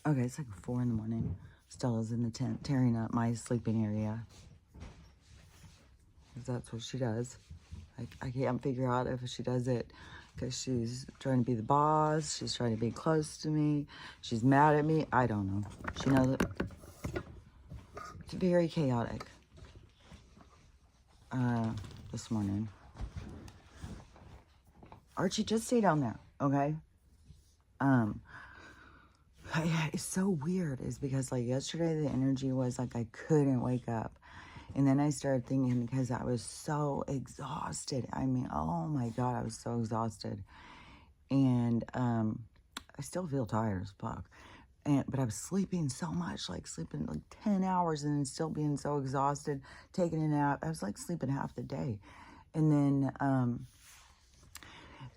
Okay, it's like 4 in the morning. Stella's in the tent tearing up my sleeping area. 'Cause that's what she does. I can't figure out if she does it because she's trying to be the boss. She's trying to be close to me. She's mad at me. I don't know. She knows it. It's very chaotic this morning. Archie, just stay down there, okay? It's so weird is because like yesterday the energy was like I couldn't wake up. And then I started thinking because I was so exhausted. I mean, oh my God, I was so exhausted. And I still feel tired as fuck. But I was sleeping so much, like sleeping like 10 hours and then still being so exhausted, taking a nap. I was like sleeping half the day. And then,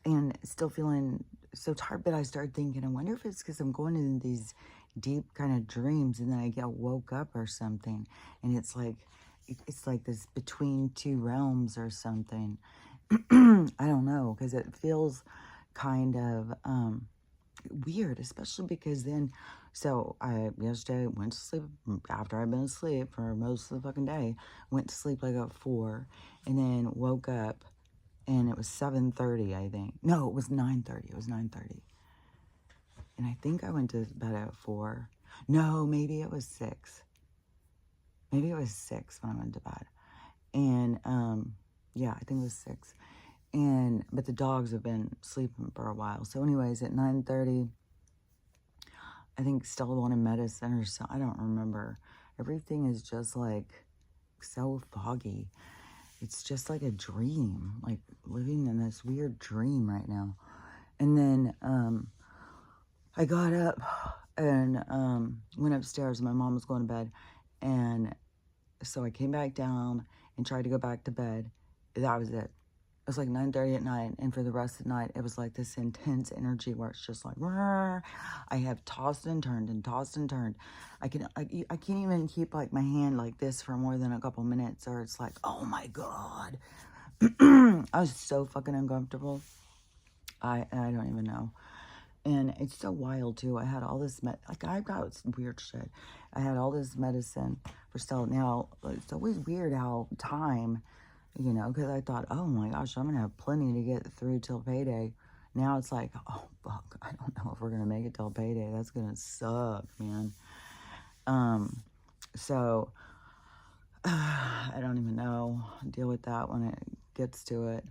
and still feeling so tired, but I started thinking, I wonder if it's because I'm going into these deep kind of dreams and then I get woke up or something. And it's like this between two realms or something. I don't know, because it feels kind of weird, especially because then, so I yesterday went to sleep after I'd been asleep for most of the fucking day, went to sleep like at 4 and then woke up and it was 7:30, I think. No, it was 9:30. It was 9:30. And I think I went to bed at 4. No, maybe it was 6. Maybe it was 6 when I went to bed. And yeah, I think it was 6. But the dogs have been sleeping for a while. So anyways, at 9:30, I think Stella wanted medicine or so. I don't remember. Everything is just like so foggy. It's just like a dream, like living in this weird dream right now. And then I got up and went upstairs. My mom was going to bed. And so I came back down and tried to go back to bed. That was it. It was like 9:30 at night, and for the rest of the night, it was like this intense energy where it's just like, "Rrr." I have tossed and turned and tossed and turned. I can't even keep like my hand like this for more than a couple minutes, or it's like, oh my God. I was so fucking uncomfortable. I don't even know. And it's so wild too. I had all this, like I got some weird shit. I had all this medicine for Stella. Now, it's always weird how time, you know, because I thought, oh my gosh, I'm going to have plenty to get through till payday. Now it's like, oh fuck, I don't know if we're going to make it till payday. That's going to suck, man. So, I don't even know. Deal with that when it gets to it.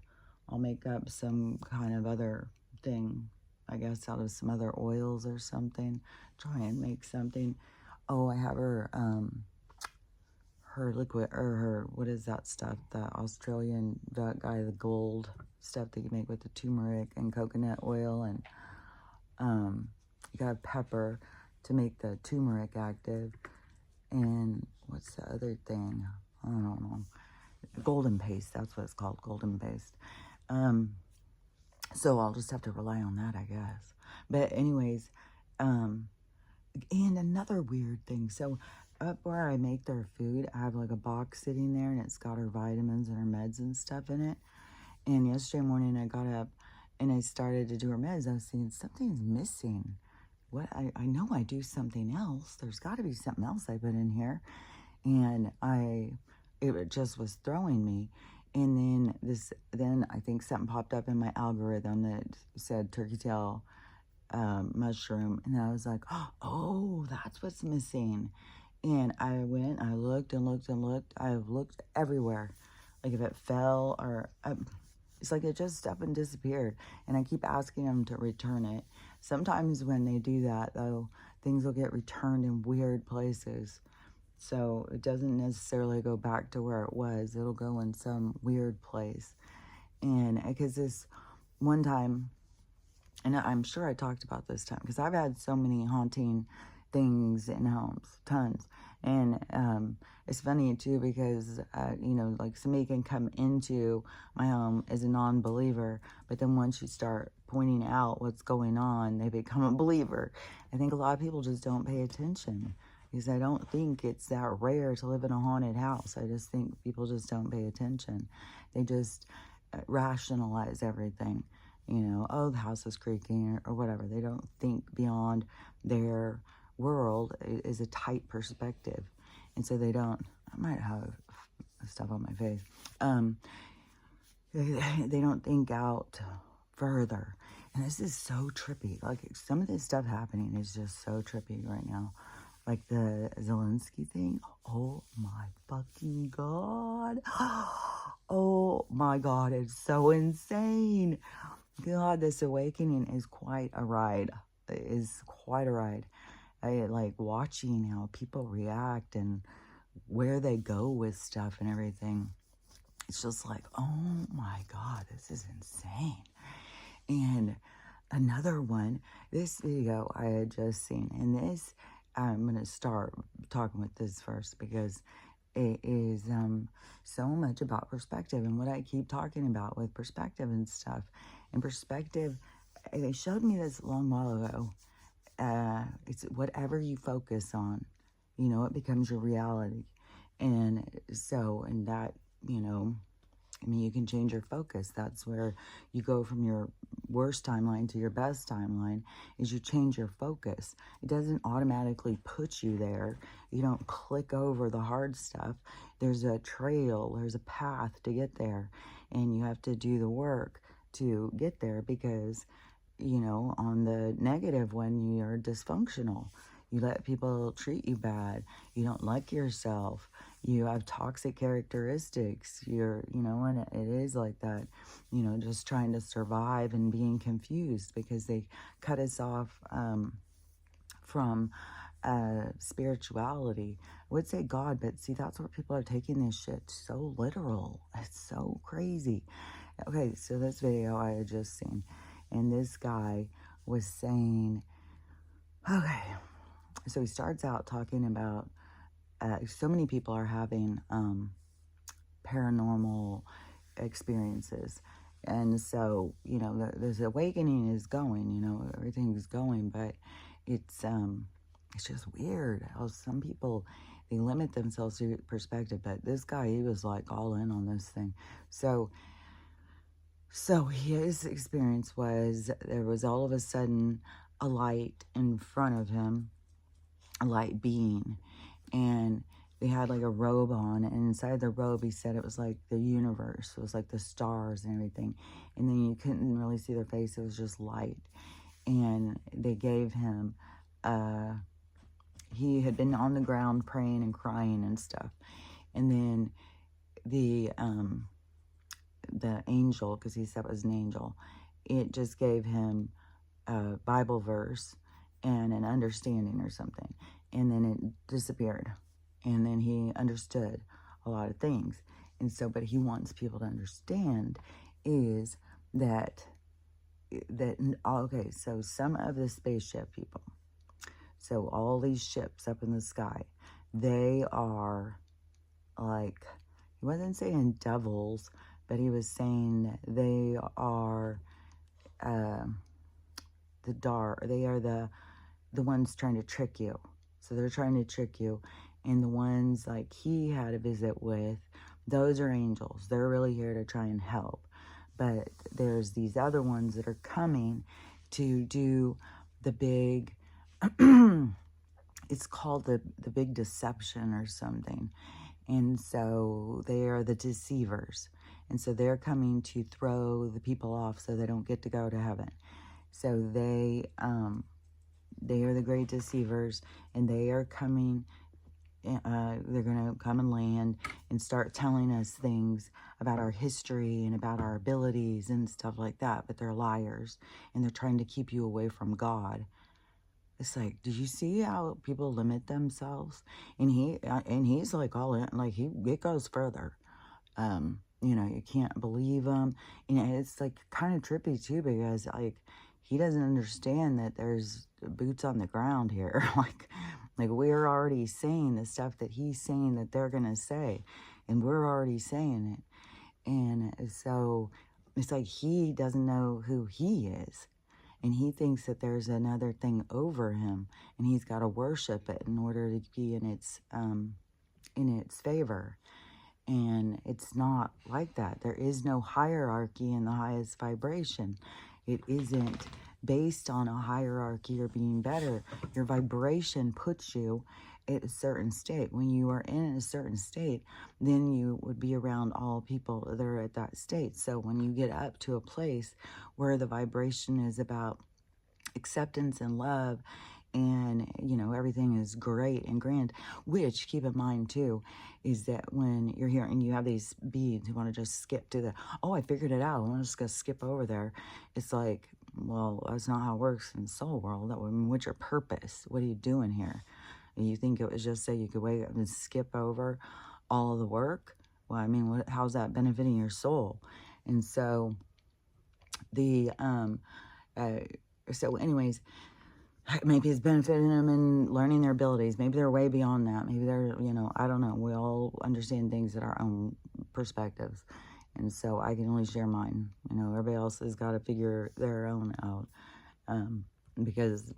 I'll make up some kind of other thing, I guess, out of some other oils or something. Try and make something. Oh, I have her liquid, or her, what is that stuff? The Australian guy, the gold stuff that you make with the turmeric and coconut oil. And you got pepper to make the turmeric active. And what's the other thing? I don't know. Golden paste, that's what it's called, golden paste. So I'll just have to rely on that, I guess. But anyways, and another weird thing. So up where I make their food, I have like a box sitting there and it's got her vitamins and her meds and stuff in it. And yesterday morning I got up and I started to do her meds. I was thinking something's missing. What? I know I do something else. There's got to be something else I put in here. And it just was throwing me. And then I think something popped up in my algorithm that said turkey tail mushroom. And I was like, oh, that's what's missing. And I went, I looked and looked and looked. I've looked everywhere. Like if it fell or it's like it just up and disappeared. And I keep asking them to return it. Sometimes when they do that, though, things will get returned in weird places. So it doesn't necessarily go back to where it was. It'll go in some weird place. And because this one time, and I'm sure I talked about this time, because I've had so many haunting things in homes, tons. And it's funny too, because, you know, like somebody can come into my home as a non-believer, but then once you start pointing out what's going on, they become a believer. I think a lot of people just don't pay attention, because I don't think it's that rare to live in a haunted house. I just think people just don't pay attention. They just rationalize everything. You know, oh, the house is creaking or whatever. They don't think beyond their world is a tight perspective. And so they don't, I might have stuff on my face. They don't think out further. And this is so trippy. Like, some of this stuff happening is just so trippy right now. Like the Zelensky thing. Oh my fucking God. Oh my God. It's so insane. God, this awakening is quite a ride. It is quite a ride. I like watching how people react and where they go with stuff and everything. It's just like, oh my God, this is insane. And another one, this video I had just seen, and this, I'm going to start talking with this first because it is so much about perspective and what I keep talking about with perspective and stuff. And perspective, they showed me this a long while ago. It's whatever you focus on, you know, it becomes your reality. And so, and that, you know, I mean, you can change your focus. That's where you go from your worst timeline to your best timeline, is you change your focus. It doesn't automatically put you there. You don't click over the hard stuff. There's a trail, there's a path to get there, and you have to do the work to get there because, you know, on the negative one, you're dysfunctional. You let people treat you bad. You don't like yourself. You have toxic characteristics. You're, you know, and it is like that, you know, just trying to survive and being confused because they cut us off from spirituality. I would say God, but see, that's where people are taking this shit so literal. It's so crazy. Okay, so this video I had just seen, and this guy was saying, okay, so he starts out talking about so many people are having paranormal experiences. And so, you know, this awakening is going, you know, everything's going, but it's just weird how some people, they limit themselves to perspective. But this guy, he was like all in on this thing. So his experience was there was all of a sudden a light in front of him, a light being, and they had like a robe on, and inside the robe he said it was like the universe. It was like the stars and everything, and then you couldn't really see their face. It was just light. And they gave him he had been on the ground praying and crying and stuff, and then the angel, because he said it was an angel, it just gave him a Bible verse and an understanding or something, and then it disappeared. And then he understood a lot of things. And so, but he wants people to understand is that, okay, so some of the spaceship people, so all these ships up in the sky, they are like, he wasn't saying devils, but he was saying they are they are the ones trying to trick you. So they're trying to trick you. And the ones like he had a visit with, those are angels. They're really here to try and help. But there's these other ones that are coming to do the big, it's called the big deception or something. And so they are the deceivers. And so they're coming to throw the people off so they don't get to go to heaven. So they are the great deceivers, and they are coming. They're going to come and land and start telling us things about our history and about our abilities and stuff like that. But they're liars, and they're trying to keep you away from God. It's like, did you see how people limit themselves? And he's like all in, like it goes further. You know, you can't believe him. And it's like kind of trippy too, because like he doesn't understand that there's boots on the ground here. like we're already saying the stuff that he's saying that they're gonna say, and we're already saying it. And so it's like he doesn't know who he is. And he thinks that there's another thing over him, and he's got to worship it in order to be in its favor. And it's not like that. There is no hierarchy in the highest vibration. It isn't based on a hierarchy or being better. Your vibration puts you at a certain state. When you are in a certain state, then you would be around all people that are at that state. So when you get up to a place where the vibration is about acceptance and love, and everything is great and grand, which, keep in mind too, is that when you're here and you have these beings who want to just skip to the, oh, I figured it out, I'm just gonna skip over there. It's like, well, that's not how it works in soul world. What's your purpose? What are you doing here? And you think it was just so you could wake up and skip over all of the work? Well, I mean, how's that benefiting your soul? And so the so anyways, maybe it's benefiting them in learning their abilities. Maybe they're way beyond that. Maybe they're, I don't know. We all understand things at our own perspectives. And so I can only share mine. Everybody else has got to figure their own out. Because,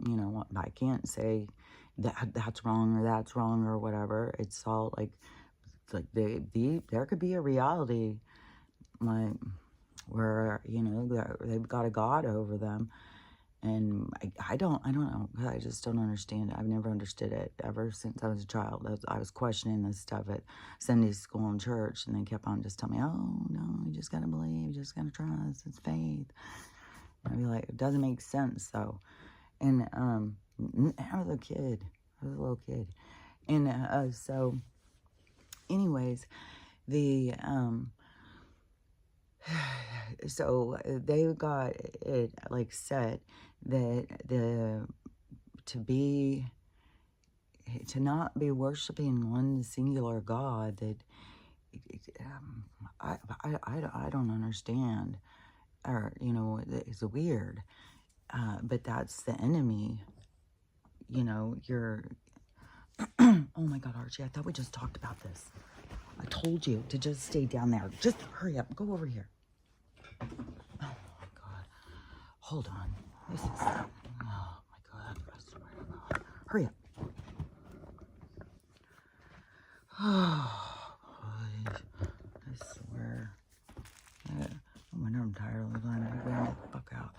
I can't say that that's wrong or whatever. It's all like there could be a reality like where, they've got a God over them. And I don't know. I just don't understand it. I've never understood it ever since I was a child. I was questioning this stuff at Sunday school and church, and they kept on just telling me, oh, no, you just got to believe, you just got to trust, it's faith. And I'd be like, it doesn't make sense, though. And I was a kid. I was a little kid. And so, anyways, so they got it like set that to not be worshiping one singular God, that I don't understand, or it's weird, but that's the enemy. You're oh my God, Archie, I thought we just talked about this. I told you to just stay down there. Just hurry up, go over here. Oh my God. Hold on. This is, oh my God, I swear to God. Hurry up. Oh, please. I swear. Oh, whenever I'm tired all the time, I gotta get the fuck out.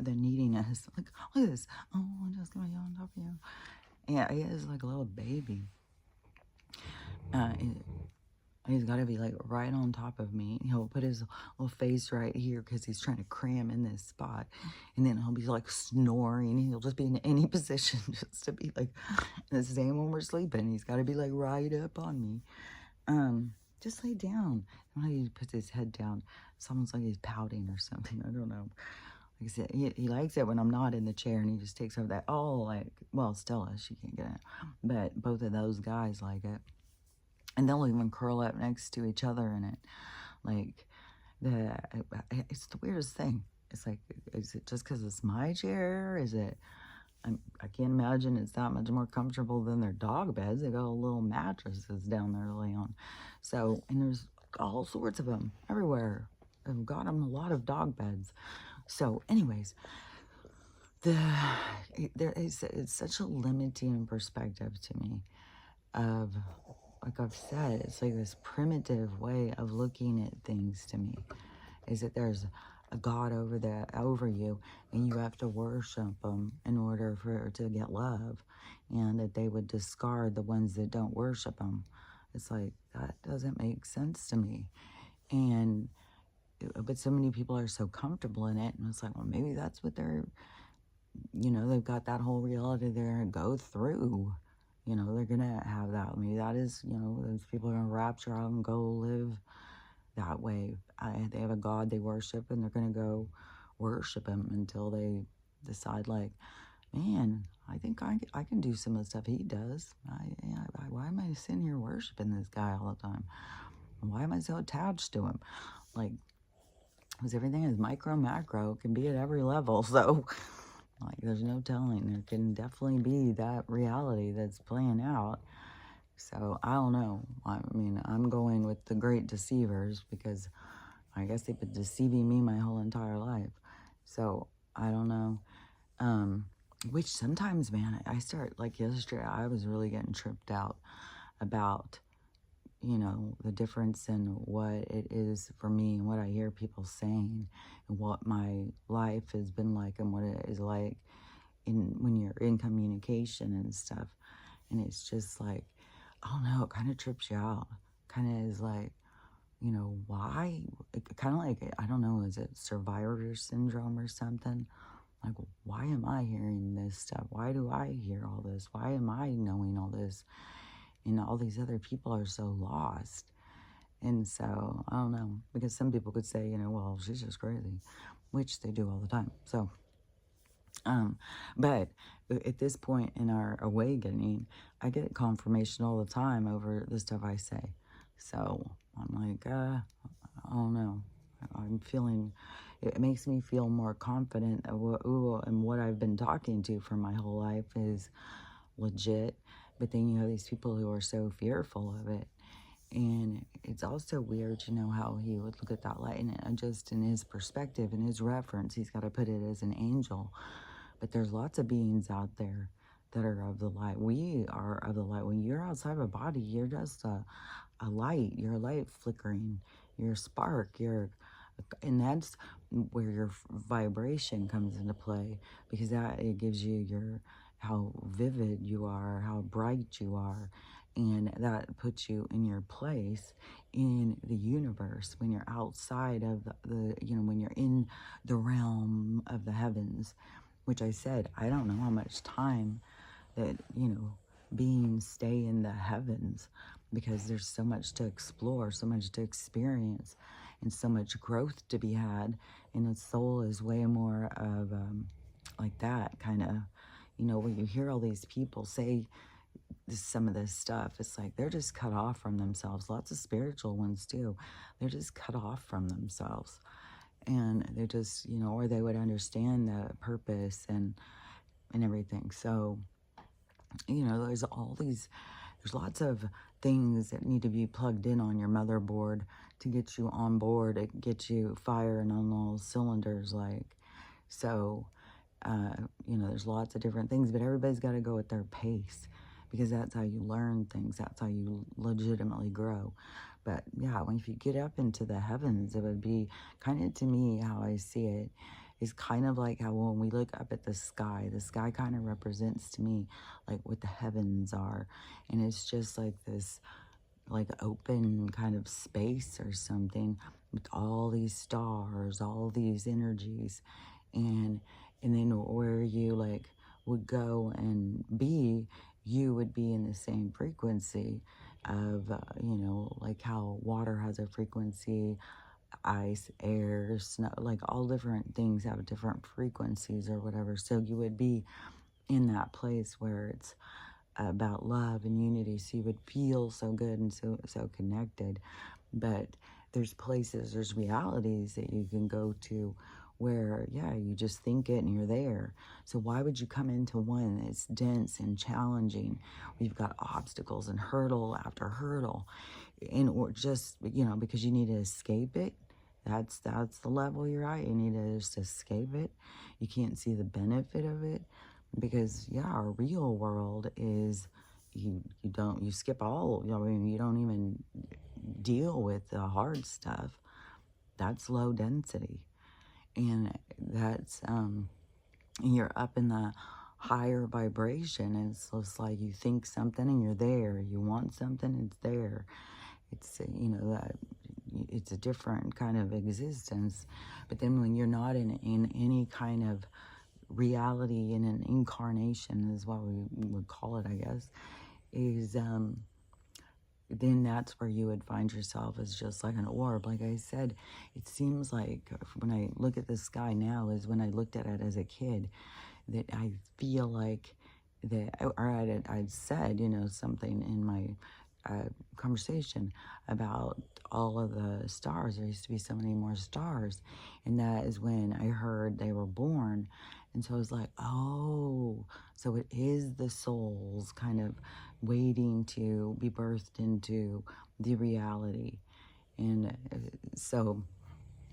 The neediness. Like, look at this. Oh, I'm just gonna yawn on top of you. Yeah, he is like a little baby. He's got to be like right on top of me. He'll put his little face right here because he's trying to cram in this spot. And then he'll be like snoring. He'll just be in any position just to be like, the same when we're sleeping. He's got to be like right up on me. Just lay down. When he puts his head down, it's almost like he's pouting or something. I don't know. Like I said, he likes it when I'm not in the chair, and he just takes over that. Oh, like, well, Stella, she can't get it. But both of those guys like it. And they'll even curl up next to each other in it. Like, it's the weirdest thing. It's like, is it just because it's my chair? Is it, I can't imagine it's that much more comfortable than their dog beds. They got little mattresses down there to lay on. So, and there's all sorts of them everywhere. I've got them a lot of dog beds. So, anyways, it's such a limiting perspective to me of, like I've said, it's like this primitive way of looking at things to me, is that there's a God over you, and you have to worship them in order to get love, and that they would discard the ones that don't worship them. It's like, that doesn't make sense to me. But so many people are so comfortable in it, and it's like, well, maybe that's what they're, they've got that whole reality they're gonna go through. They're gonna have that. Maybe that is, those people are gonna rapture out and go live that way. They have a God they worship, and they're gonna go worship him until they decide, like, man, I think I can do some of the stuff he does. Why am I sitting here worshiping this guy all the time? Why am I so attached to him? Like, because everything is micro, macro, can be at every level. So, like, there's no telling. There can definitely be that reality that's playing out. So, I don't know. I mean, I'm going with the great deceivers, because I guess they've been deceiving me my whole entire life. So, I don't know. Which sometimes, man, I start, like yesterday, I was really getting tripped out about, you know, the difference in what it is for me and what I hear people saying and what my life has been like and what it is like in when you're in communication and stuff. And it's just like, I don't know, it kind of trips you out. Kind of is like, you know, why? Kind of like, I don't know, is it survivor syndrome or something? Like, why am I hearing this stuff? Why do I hear all this? Why am I knowing all this? And all these other people are so lost. And so, I don't know, because some people could say, you know, well, she's just crazy, which they do all the time. So, but at this point in our awakening, I get confirmation all the time over the stuff I say. So I'm like, I don't know. I'm feeling, it makes me feel more confident of and what I've been talking to for my whole life is legit. But then you have these people who are so fearful of it. And it's also weird, you know, how he would look at that light and just in his perspective and his reference, he's got to put it as an angel. But there's lots of beings out there that are of the light. We are of the light. When you're outside of a body, you're just a light. You're a light flickering. You're a spark. And that's where your vibration comes into play, because that it gives you your how vivid you are, how bright you are, and that puts you in your place in the universe when you're outside of the you know, when you're in the realm of the heavens, which I said, I don't know how much time that, you know, beings stay in the heavens, because there's so much to explore, so much to experience, and so much growth to be had. And the soul is way more of like that kind of, you know, when you hear all these people say some of this stuff, it's like they're just cut off from themselves. Lots of spiritual ones too. They're just cut off from themselves. And they just, you know, or they would understand the purpose and everything. So, you know, there's lots of things that need to be plugged in on your motherboard to get you on board, to get you firing on all cylinders, like. So, you know, there's lots of different things, but everybody's got to go at their pace, because that's how you learn things. That's how you legitimately grow. But yeah, if you get up into the heavens, it would be kind of, to me, how I see it, is kind of like how when we look up at the sky kind of represents to me like what the heavens are. And it's just like this like open kind of space or something with all these stars, all these energies. And then where you like would go and be, you would be in the same frequency of, you know, like how water has a frequency, ice, air, snow, like all different things have different frequencies or whatever. So you would be in that place where it's about love and unity. So you would feel so good and so connected. But there's places, there's realities that you can go to where, yeah, you just think it and you're there. So why would you come into one that's dense and challenging? We've got obstacles and hurdle after hurdle, and or just, you know, because you need to escape it. That's the level you're at. You need to just escape it. You can't see the benefit of it, because yeah, our real world is you skip all, you know, I mean, you don't even deal with the hard stuff. That's low density. And that's you're up in the higher vibration, and it's just like you think something and you're there, you want something, it's there. It's you know, that it's a different kind of existence. But then when you're not in any kind of reality, in an incarnation is what we would call it, I guess, is then that's where you would find yourself as just like an orb. Like I said, it seems like when I look at the sky now is when I looked at it as a kid, that I feel like that, or I'd said, you know, something in my conversation about all of the stars. There used to be so many more stars. And that is when I heard they were born. And so I was like, oh, so it is the souls kind of waiting to be birthed into the reality. And so,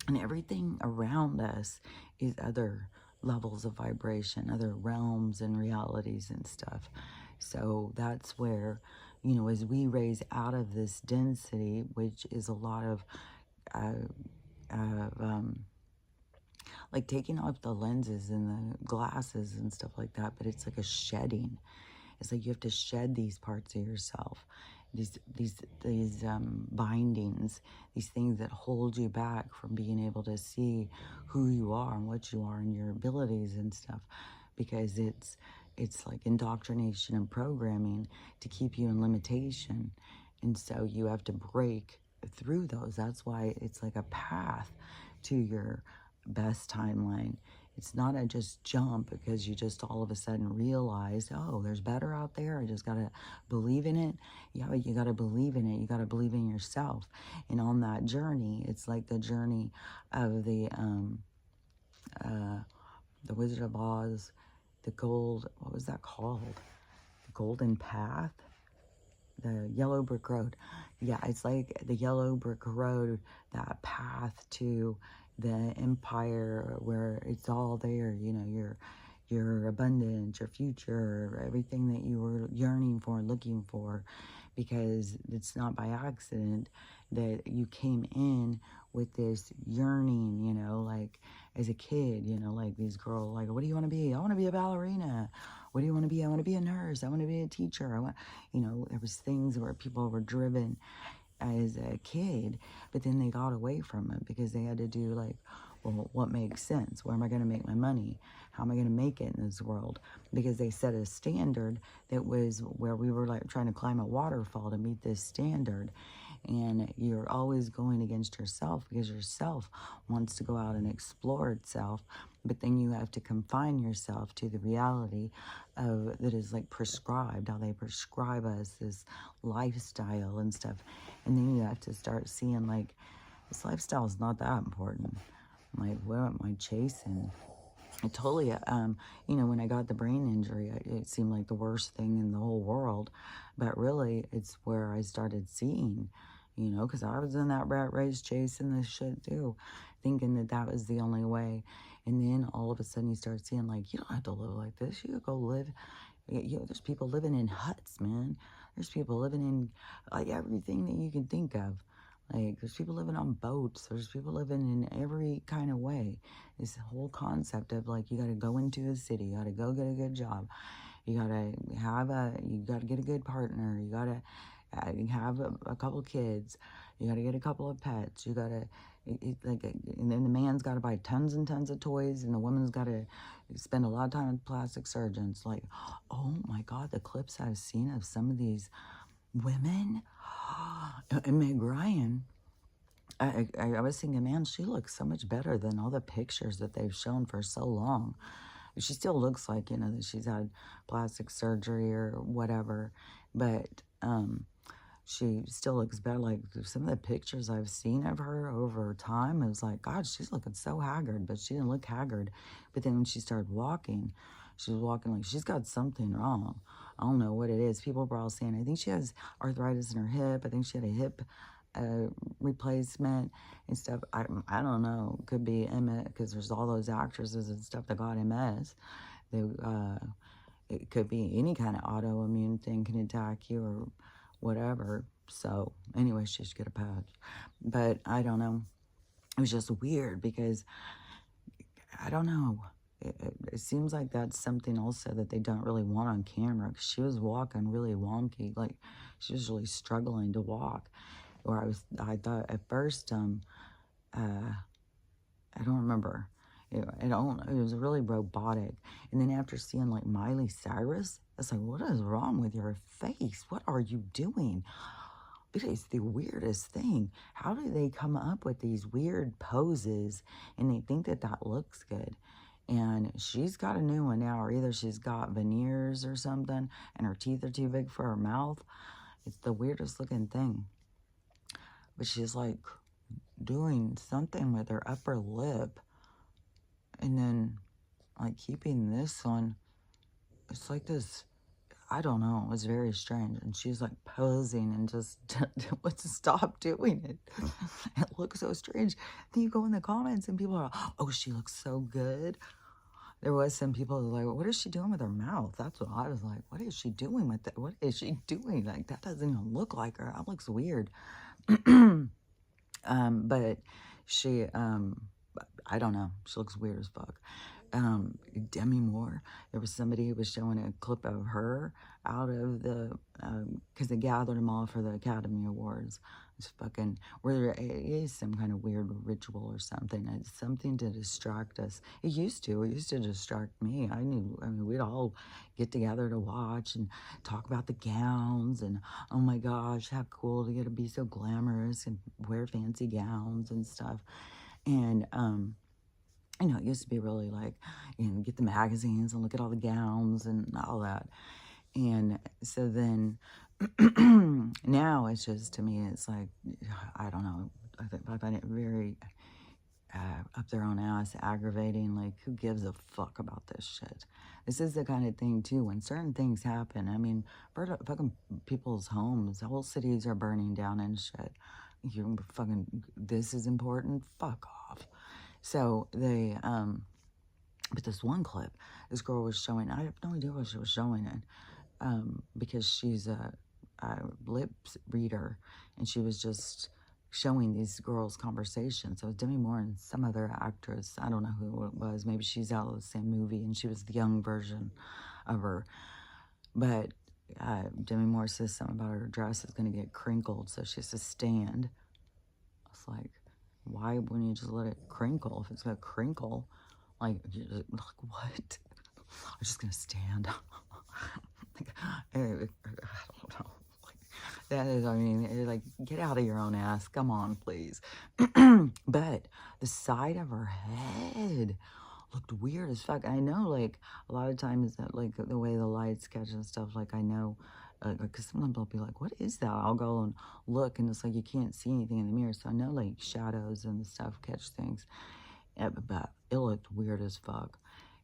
and everything around us is other levels of vibration, other realms and realities and stuff. So that's where you know, as we raise out of this density, which is a lot of, uh, like taking off the lenses and the glasses and stuff like that, but it's like a shedding. It's like you have to shed these parts of yourself, these bindings, these things that hold you back from being able to see who you are and what you are and your abilities and stuff, because it's like indoctrination and programming to keep you in limitation, and so you have to break through those. That's why it's like a path to your best timeline. It's not a just jump because you just all of a sudden realize, oh, there's better out there. I just got to believe in it. Yeah, but you got to believe in it. You got to believe in yourself. And on that journey, it's like the journey of the Wizard of Oz, what was that called? The Golden Path? The Yellow Brick Road. Yeah, it's like the Yellow Brick Road, that path to the empire where it's all there, you know, your abundance, your future, everything that you were yearning for, looking for, because it's not by accident that you came in with this yearning, you know, like as a kid, you know, like these girls, like, what do you want to be? I want to be a ballerina. What do you want to be? I want to be a nurse. I want to be a teacher. I want, you know, there was things where people were driven as a kid, but then they got away from it because they had to do like, well, what makes sense? Where am I going to make my money? How am I going to make it in this world? Because they set a standard that was where we were like trying to climb a waterfall to meet this standard. And you're always going against yourself because yourself wants to go out and explore itself. But then you have to confine yourself to the reality of that is like prescribed, how they prescribe us this lifestyle and stuff. And then you have to start seeing like, this lifestyle is not that important. Like, what am I chasing? I totally, you know, when I got the brain injury, it seemed like the worst thing in the whole world. But really, it's where I started seeing, you know, because I was in that rat race chasing this shit too, thinking that that was the only way. And then all of a sudden you start seeing, like, you don't have to live like this. You could go live, you know, there's people living in huts, man. There's people living in, like, everything that you can think of. Like, there's people living on boats. There's people living in every kind of way. This whole concept of, like, you got to go into a city. You got to go get a good job. You got to you got to get a good partner. You got to have a couple kids. You got to get a couple of pets. You got to, like, and then the man's got to buy tons and tons of toys, and the woman's got to spend a lot of time with plastic surgeons. Like, oh my God, the clips I've seen of some of these women. And Meg Ryan, I was thinking, man, she looks so much better than all the pictures that they've shown for so long. She still looks like, you know, that she's had plastic surgery or whatever, but she still looks better. Like, some of the pictures I've seen of her over time, it was like, God, she's looking so haggard, but she didn't look haggard. But then when she started walking, she was walking like she's got something wrong. I don't know what it is. People were all saying, I think she has arthritis in her hip. I think she had a hip replacement and stuff. I don't know. Could be MS, because there's all those actresses and stuff that got MS. They, it could be any kind of autoimmune thing can attack you or whatever. So anyway, she should get a patch. But I don't know. It was just weird because, I don't know. It seems like that's something also that they don't really want on camera, because she was walking really wonky. Like, she was really struggling to walk. Or I thought at first, I don't remember. It was really robotic. And then after seeing like Miley Cyrus, I was like, what is wrong with your face? What are you doing? It is the weirdest thing. How do they come up with these weird poses and they think that that looks good? And she's got a new one now, or either she's got veneers or something and her teeth are too big for her mouth. It's the weirdest looking thing. But she's like doing something with her upper lip and then like keeping this one. It's like this, I don't know, it was very strange. And she's like posing and just wants to stop doing it. It looks so strange. Then you go in the comments and people are, oh, she looks so good. there was some people who were like, what is she doing with her mouth? That's what I was like. What is she doing with that? What is she doing? Like, that doesn't even look like her. That looks weird. But she, I don't know. She looks weird as fuck. Demi Moore, there was somebody who was showing a clip of her out of the, because they gathered them all for the Academy Awards. It's fucking, where there is some kind of weird ritual or something. It's something to distract us. It used to distract me. I mean, we'd all get together to watch and talk about the gowns and, oh my gosh, how cool to get to be so glamorous and wear fancy gowns and stuff. And, you know, it used to be really like, you know, get the magazines and look at all the gowns and all that. And so then now it's just, to me, it's like, I don't know. I find it very up their own ass, aggravating. Like, who gives a fuck about this shit? This is the kind of thing, too, when certain things happen. I mean, fucking people's homes, whole cities are burning down and shit. You fucking, this is important? Fuck off. So they, but this one clip, this girl was showing, I have no idea what she was showing it, because she's a lip reader, and she was just showing these girls' conversations. So it was Demi Moore and some other actress, I don't know who it was, maybe she's out of the same movie, and she was the young version of her. But Demi Moore says something about her dress is going to get crinkled, so she has to stand. It's like, why wouldn't you just let it crinkle? If it's going to crinkle, like what? I'm just going to stand. Like, I don't know. Like, that is, I mean, like, get out of your own ass. Come on, please. But the side of her head looked weird as fuck. I know, like, a lot of times that, like, the way the lights catch and stuff, like, I know, because sometimes I'll be like, what is that? I'll go and look, and it's like you can't see anything in the mirror. So I know, like, shadows and stuff catch things. Yeah, but it looked weird as fuck.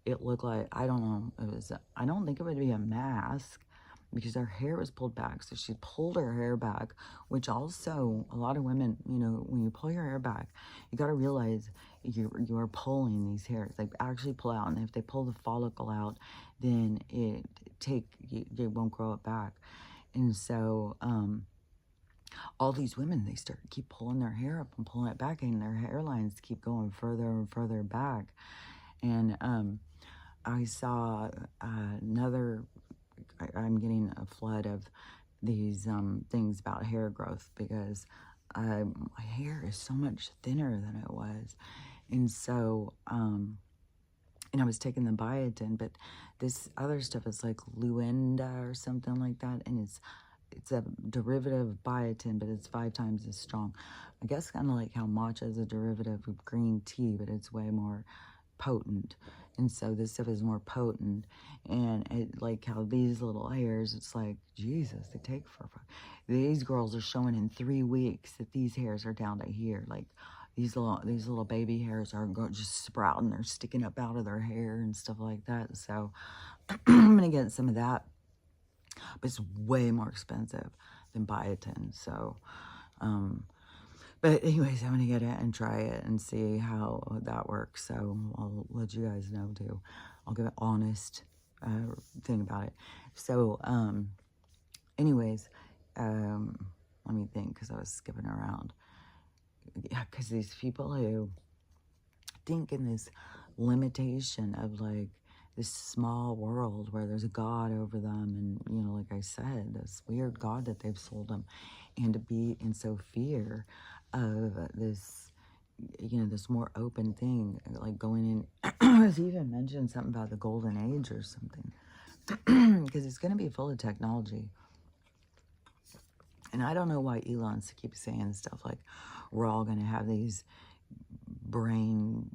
It looked like, I don't know, I don't think it would be a mask, because her hair was pulled back. So she pulled her hair back, which also, a lot of women, you know, when you pull your hair back, you got to realize you're pulling these hairs. Like, actually pull out, and if they pull the follicle out, then they won't grow it back. And so, all these women, they keep pulling their hair up and pulling it back, and their hairlines keep going further and further back. And I saw I'm getting a flood of these things about hair growth, because my hair is so much thinner than it was. And so, and I was taking the biotin, but this other stuff is like Luenda or something like that, and it's a derivative of biotin, but it's 5 times as strong. I guess kind of like how matcha is a derivative of green tea, but it's way more potent. And so this stuff is more potent. And it, like how these little hairs, it's like, Jesus, they take forever. These girls are showing in 3 weeks that these hairs are down to here. Like, these little baby hairs are just sprouting. They're sticking up out of their hair and stuff like that. So I'm going to get some of that. But it's way more expensive than biotin. So, but anyways, I'm going to get it and try it and see how that works. So I'll let you guys know too. I'll give an honest thing about it. So, anyways, let me think, because I was skipping around. Yeah, because these people who think in this limitation of, like, this small world where there's a God over them, and, you know, like I said, this weird God that they've sold them, and to be in so fear of this, you know, this more open thing, like going in. I was even mentioned something about the golden age or something, because it's going to be full of technology. And I don't know why Elon keeps saying stuff like, we're all going to have these brain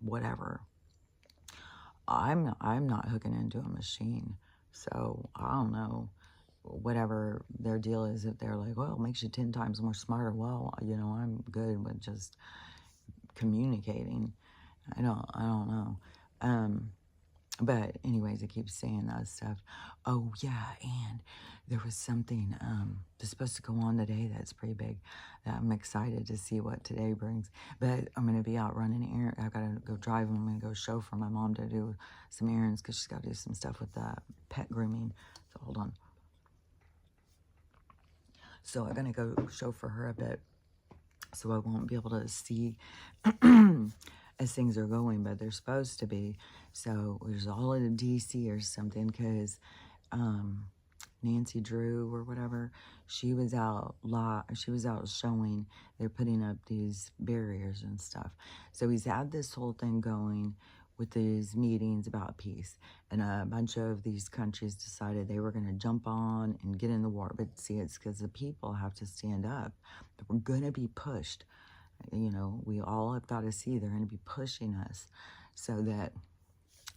whatever. I'm not hooking into a machine. So I don't know, whatever their deal is. If they're like, well, it makes you 10 times more smarter. Well, you know, I'm good with just communicating. I don't know. But anyways, I keep saying that stuff. Oh yeah, and there was something that's supposed to go on today that's pretty big. That I'm excited to see what today brings. But I'm gonna be out running errands. I gotta go drive. I'm gonna go show for my mom to do some errands because she's got to do some stuff with pet grooming. So hold on. So I'm gonna go show for her a bit. So I won't be able to see as things are going, but they're supposed to be. So there's all in DC or something because Nancy Drew or whatever, she was out showing. They're putting up these barriers and stuff. So he's had this whole thing going with these meetings about peace, and a bunch of these countries decided they were going to jump on and get in the war. But see, it's because the people have to stand up. We're going to be pushed. You know, we all have got to see they're going to be pushing us, so that,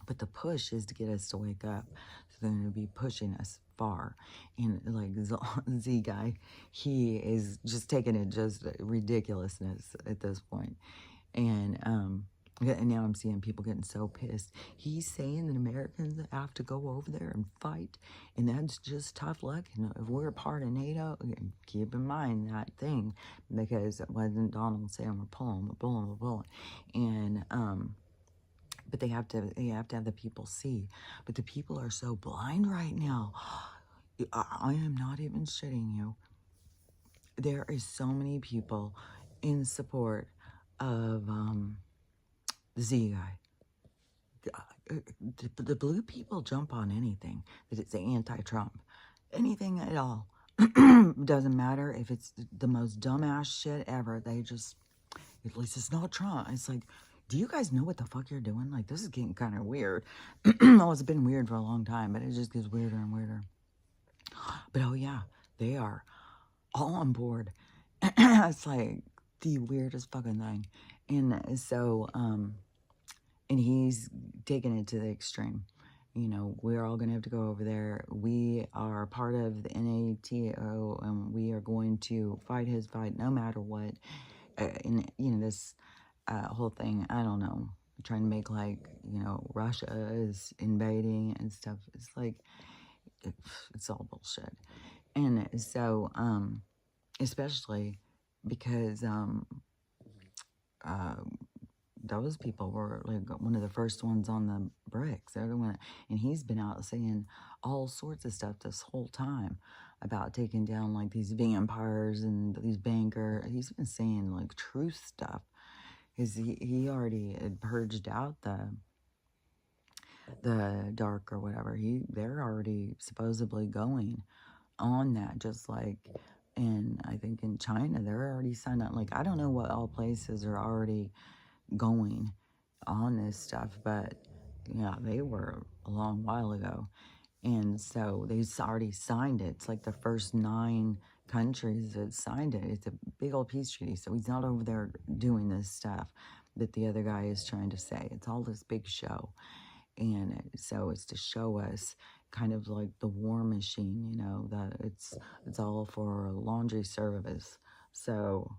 but the push is to get us to wake up. So they're going to be pushing us far. And like Z guy, he is just taking it just ridiculousness at this point. And now I'm seeing people getting so pissed. He's saying that Americans have to go over there and fight, and that's just tough luck. And if we're part of NATO, keep in mind that thing, because it wasn't Donald saying we're pulling. And but they have to have the people see. But the people are so blind right now. I am not even shitting you. There is so many people in support of the Z guy. The blue people jump on anything that it's anti-Trump. Anything at all. Doesn't matter if it's the most dumbass shit ever. They just, at least it's not Trump. It's like, do you guys know what the fuck you're doing? Like, this is getting kind of weird. Oh, it's been weird for a long time, but it just gets weirder and weirder. But oh yeah, they are all on board. It's like the weirdest fucking thing. And so, and he's taking it to the extreme. You know, we're all going to have to go over there. We are part of the NATO, and we are going to fight his fight no matter what. And, you know, this whole thing, I don't know, trying to make like, you know, Russia is invading and stuff. It's like, it's all bullshit. And so, especially because those people were like one of the first ones on the bricks. They're the one, and he's been out saying all sorts of stuff this whole time about taking down like these vampires and these bankers. He's been saying like truth stuff because he already had purged out the dark or whatever. They're already supposedly going on that, just like in, I think in China, they're already signed up. Like, I don't know what all places are already going on this stuff, but yeah, they were a long while ago. And so they've already signed it. It's like the first 9 countries that signed it. It's a big old peace treaty. So he's not over there doing this stuff that the other guy is trying to say. It's all this big show. And so it's to show us kind of like the war machine, you know, that it's all for laundry service. So,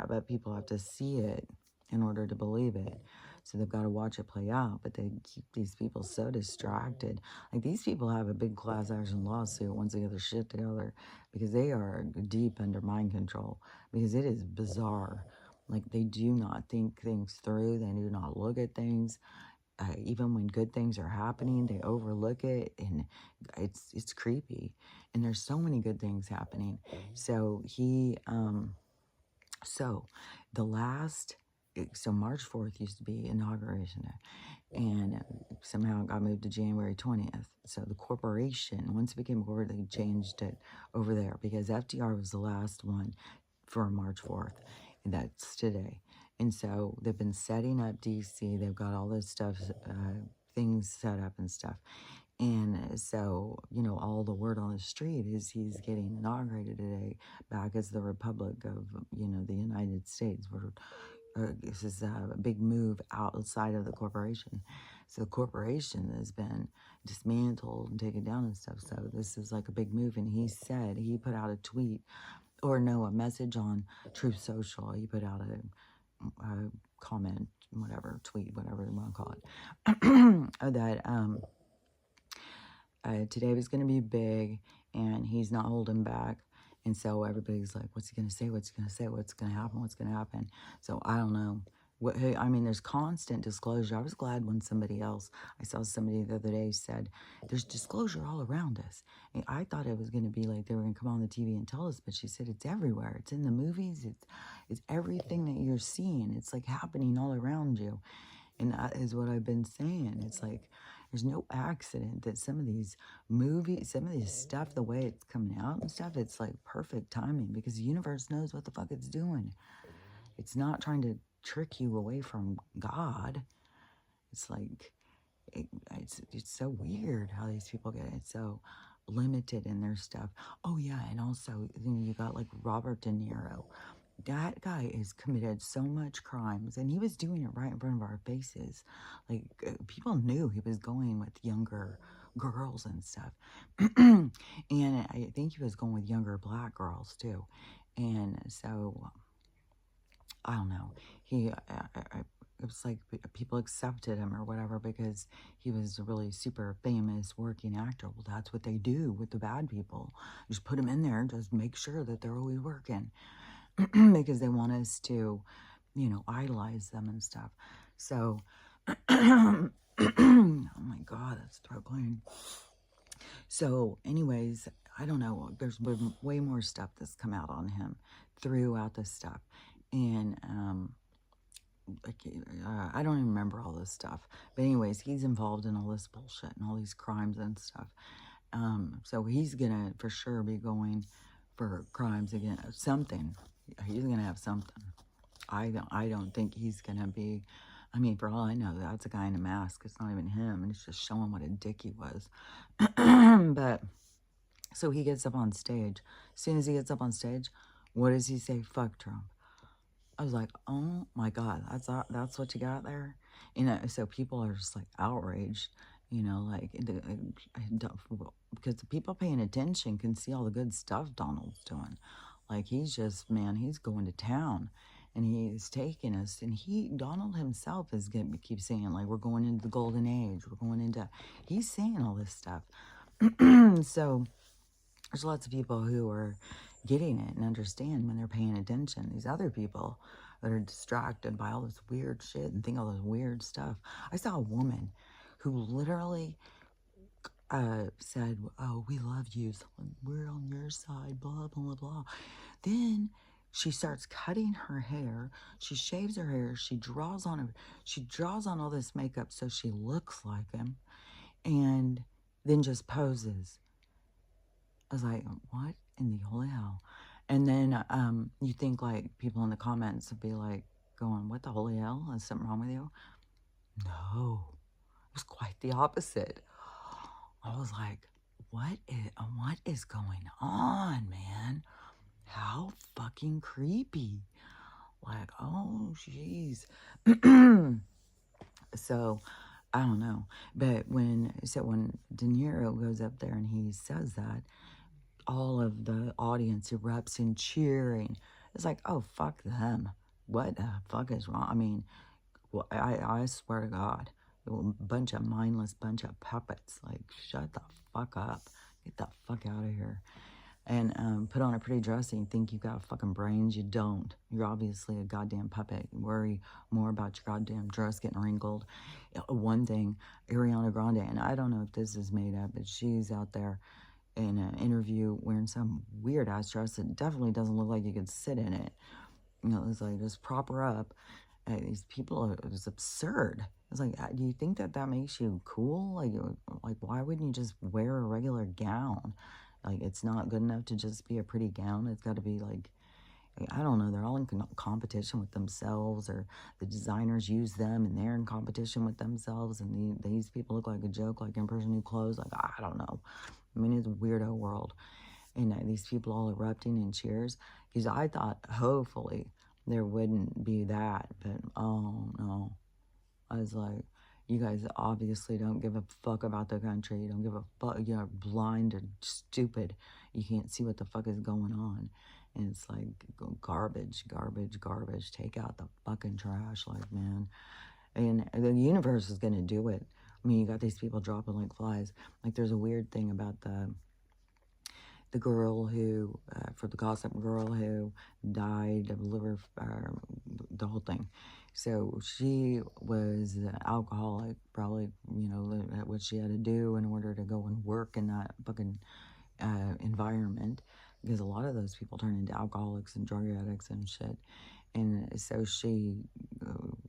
but people have to see it in order to believe it. So they've got to watch it play out, but they keep these people so distracted. Like, these people have a big class action lawsuit once they get their shit together, because they are deep under mind control, because it is bizarre. Like, they do not think things through. They do not look at things. Even when good things are happening, they overlook it, and it's creepy. And there's so many good things happening. So so the last, so March 4th used to be Inauguration Day, and somehow it got moved to January 20th. So the corporation, once it became a corporate, they changed it over there, because FDR was the last one for March 4th, and that's today. And so they've been setting up DC. They've got all this stuff, things set up and stuff. And so, you know, all the word on the street is he's getting inaugurated today back as the Republic of, you know, the United States. This is a big move outside of the corporation. So the corporation has been dismantled and taken down and stuff. So this is like a big move. And he put out a tweet, or no, a message on Truth Social. He put out a comment whatever, tweet, whatever you want to call it, that today was going to be big and he's not holding back. And so everybody's like, what's he going to say? What's he going to say? What's going to happen? What's going to happen? So I don't know. I mean, there's constant disclosure. I was glad when I saw somebody the other day said, there's disclosure all around us. And I thought it was going to be like they were going to come on the TV and tell us, but she said it's everywhere. It's in the movies. It's everything that you're seeing. It's like happening all around you. And that is what I've been saying. It's like, there's no accident that some of these movies, some of this stuff, the way it's coming out and stuff, it's like perfect timing because the universe knows what the fuck it's doing. It's not trying to trick you away from God. It's like, it's so weird how these people get it so limited in their stuff. Oh yeah, and also you got like Robert De Niro. That guy has committed so much crimes, and he was doing it right in front of our faces. Like, people knew he was going with younger girls and stuff. And I think he was going with younger black girls, too. And so, I don't know. It was like people accepted him or whatever because he was a really super famous working actor. Well, that's what they do with the bad people. Just put them in there and just make sure that they're always working. Because they want us to, idolize them and stuff. So, oh my God, that's throat clearing. So, anyways, I don't know. There's been way more stuff that's come out on him throughout this stuff. And, I don't even remember all this stuff. But anyways, he's involved in all this bullshit and all these crimes and stuff. So he's going to for sure be going for crimes again, something. He's going to have something. I don't think he's going to be, I mean, for all I know, that's a guy in a mask. It's not even him. And it's just showing what a dick he was. But, so he gets up on stage. As soon as he gets up on stage, what does he say? Fuck Trump. I was like, oh my God, that's what you got there? So people are just like outraged, like, because the people paying attention can see all the good stuff Donald's doing. Like, he's just, man, he's going to town and he's taking us. And Donald himself is going to keep saying, like, we're going into the golden age. He's saying all this stuff. So there's lots of people who are getting it and understand when they're paying attention. These other people that are distracted by all this weird shit and think all this weird stuff. I saw a woman who literally said, oh, we love you, so we're on your side, blah, blah, blah. Then she starts cutting her hair. She shaves her hair. She draws on all this makeup so she looks like him, and then just poses. I was like, what in the holy hell? And then you think like people in the comments would be like going, what the holy hell? Is something wrong with you? No, it was quite the opposite. I was like, what is going on, man? How fucking creepy. Like, oh, jeez. So, I don't know. But when De Niro goes up there and he says that, all of the audience erupts in cheering. It's like, oh, fuck them. What the fuck is wrong? I mean, well, I swear to God, bunch of mindless bunch of puppets. Like, shut the fuck up. Get the fuck out of here. And put on a pretty dress and you think you got fucking brains. You don't. You're obviously a goddamn puppet. Worry more about your goddamn dress getting wrinkled. One thing, Ariana Grande, and I don't know if this is made up, but she's out there in an interview wearing some weird ass dress that definitely doesn't look like you could sit in it. It's like, just prop her up. These people are just absurd. It's like, do you think that makes you cool? Like, why wouldn't you just wear a regular gown? Like, it's not good enough to just be a pretty gown. It's got to be like, I don't know, they're all in competition with themselves, or the designers use them and they're in competition with themselves, and these people look like a joke, like in person new clothes. Like, I don't know. I mean, it's a weirdo world. And these people all erupting in cheers. Because I thought, hopefully, there wouldn't be that. But, oh, no. I was like, you guys obviously don't give a fuck about the country. You don't give a fuck. You're blind or stupid. You can't see what the fuck is going on. And it's like garbage, garbage, garbage. Take out the fucking trash, like, man. And the universe is going to do it. I mean, you got these people dropping like flies. Like, there's a weird thing about the girl who, for the Gossip Girl who died of liver, the whole thing. So she was an alcoholic, probably, you know, what she had to do in order to go and work in that fucking environment, because a lot of those people turn into alcoholics and drug addicts and shit. And so she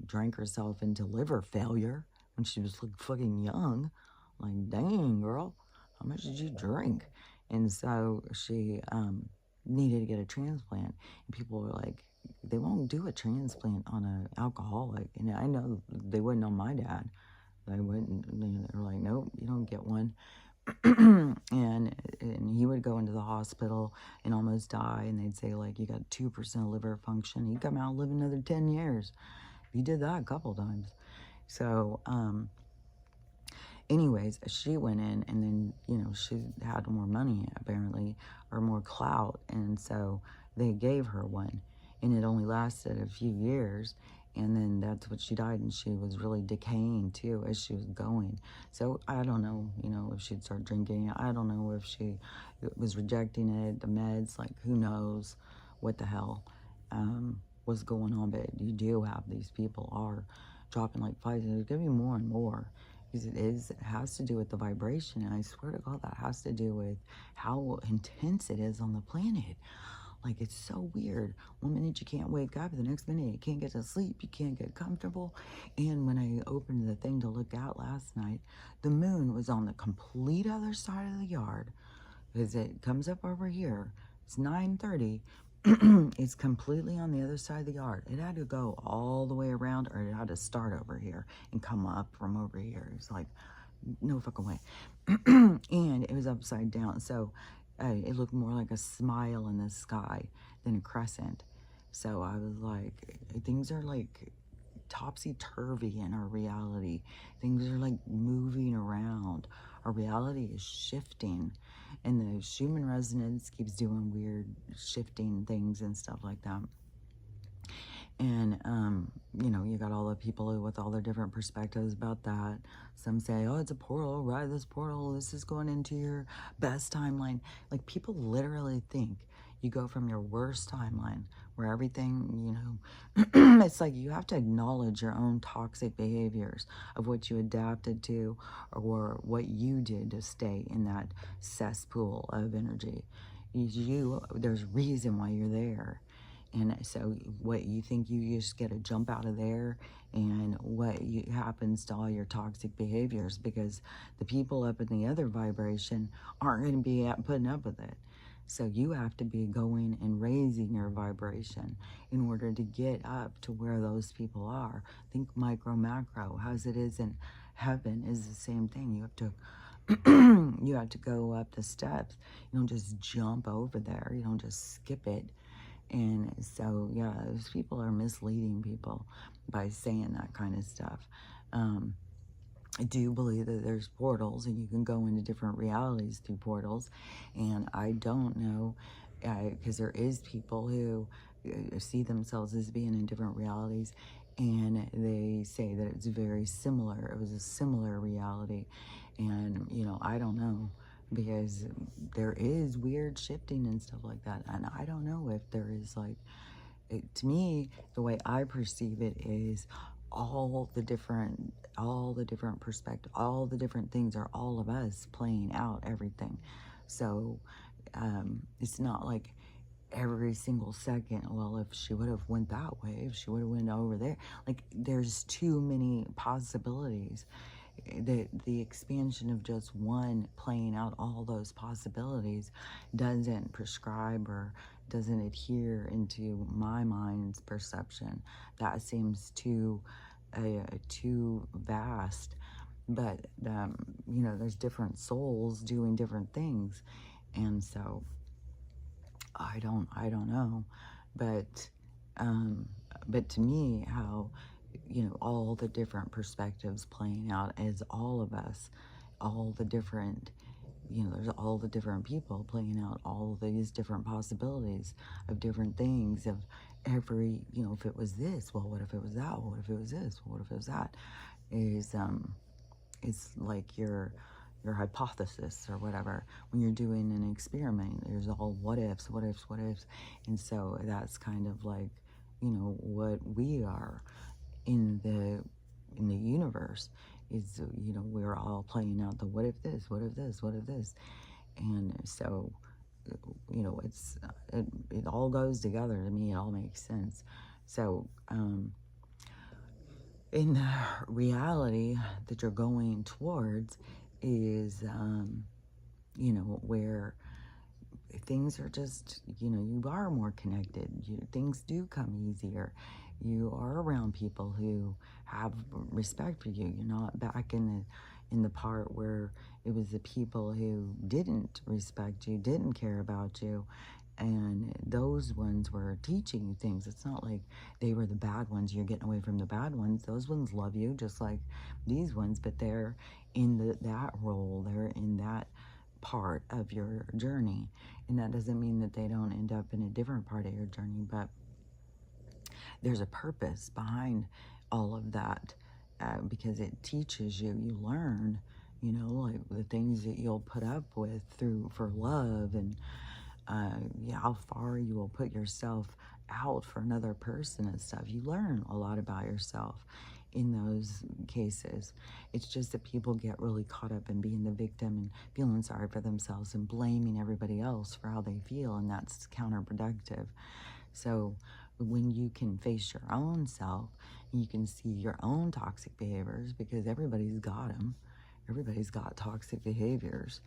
drank herself into liver failure when she was like fucking young. Like, dang, girl, how much did you drink? And so she needed to get a transplant. And people were like, they won't do a transplant on an alcoholic. And I know they wouldn't on my dad. They wouldn't. They're like, nope, you don't get one. and he would go into the hospital and almost die, and they'd say, like, you got 2% liver function. He'd come out and live another 10 years. He did that a couple times. So, anyways, she went in, and then, you know, she had more money, apparently, or more clout, and so they gave her one, and it only lasted a few years, and then that's what she died, and she was really decaying, too, as she was going. So, I don't know, you know, if she'd start drinking. I don't know if she was rejecting it, the meds, like, who knows what the hell was going on, but you do have these people are dropping like flies, and there's going to be more and more. It has to do with the vibration, and I swear to God, that has to do with how intense it is on the planet. Like, it's so weird. One minute you can't wake up, the next minute you can't get to sleep, you can't get comfortable. And when I opened the thing to look out last night, the moon was on the complete other side of the yard, because it comes up over here. It's 9:30. It's completely on the other side of the yard. It had to go all the way around, or it had to start over here and come up from over here. It's like, no fucking way. And it was upside down. So it looked more like a smile in the sky than a crescent. So I was like, things are like topsy-turvy in our reality. Things are like moving around. Our reality is shifting, and the Schumann resonance keeps doing weird shifting things and stuff like that. And you know, you got all the people with all their different perspectives about that. Some say, oh, it's a portal, right? This portal, this is going into your best timeline. Like, people literally think you go from your worst timeline where everything, you know, it's like you have to acknowledge your own toxic behaviors of what you adapted to, or what you did to stay in that cesspool of energy. There's reason why you're there. And so what you think, you just get to jump out of there, and what happens to all your toxic behaviors, because the people up in the other vibration aren't going to be putting up with it. So you have to be going and raising your vibration in order to get up to where those people are. Think micro, macro. As it is in heaven is the same thing. You have to you have to go up the steps. You don't just jump over there. You don't just skip it. And so, yeah, those people are misleading people by saying that kind of stuff. I do believe that there's portals, and you can go into different realities through portals. And I don't know, because there is people who see themselves as being in different realities, and they say that it's very similar. It was a similar reality. And, you know, I don't know, because there is weird shifting and stuff like that. And I don't know if there is, like, to me, the way I perceive it is all the different perspectives, all the different things are all of us playing out everything. So it's not like every single second, well, if she would have went that way, if she would have went over there, like, there's too many possibilities. The expansion of just one playing out all those possibilities doesn't prescribe or doesn't adhere into my mind's perception. That seems too vast. But you know, there's different souls doing different things, and so I don't know, but to me, how, you know, all the different perspectives playing out as all of us, all the different there's all the different people playing out all these different possibilities of different things of every, if it was this, well, what if it was that? Well, what if it was this? Well, what if it was that? Is like your hypothesis or whatever. When you're doing an experiment, there's all what ifs, what ifs, what ifs. And so that's kind of like, what we are in the universe is, we're all playing out the what if this, what if this, what if this. And so, it all goes together to me. It all makes sense. So, in the reality that you're going towards is, where things are just, you are more connected. Things do come easier. You are around people who have respect for you. You're not back in the part where it was the people who didn't respect you, didn't care about you, and those ones were teaching you things. It's not like they were the bad ones. You're getting away from the bad ones. Those ones love you just like these ones, but they're in that role. They're in that part of your journey. And that doesn't mean that they don't end up in a different part of your journey, but there's a purpose behind all of that, because it teaches you, you learn, like the things that you'll put up with for love, and how far you will put yourself out for another person and stuff. You learn a lot about yourself in those cases. It's just that people get really caught up in being the victim and feeling sorry for themselves and blaming everybody else for how they feel, and that's counterproductive. So when you can face your own self and you can see your own toxic behaviors, because everybody's got them, everybody's got toxic behaviors.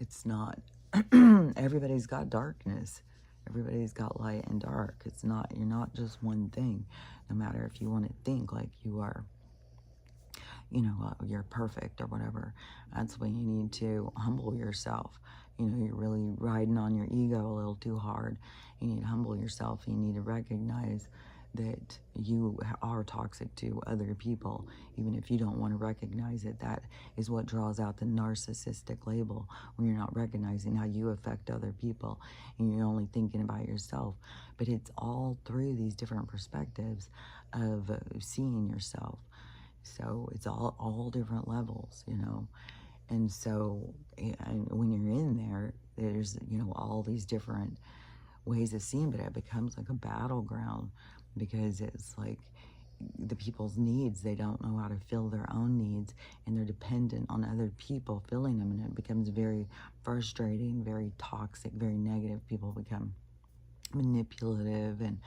It's not, everybody's got darkness. Everybody's got light and dark. It's not, you're not just one thing. No matter if you want to think like you are, you're perfect or whatever. That's when you need to humble yourself. You're really riding on your ego a little too hard. You need to humble yourself. You need to recognize that you are toxic to other people, even if you don't want to recognize it. That is what draws out the narcissistic label, when you're not recognizing how you affect other people and you're only thinking about yourself. But it's all through these different perspectives of seeing yourself. So it's all different levels, And so when you're in there, there's, all these different ways of seeing, but it becomes like a battleground, because it's like the people's needs, they don't know how to fill their own needs, and they're dependent on other people filling them, and it becomes very frustrating, very toxic, very negative. People become manipulative and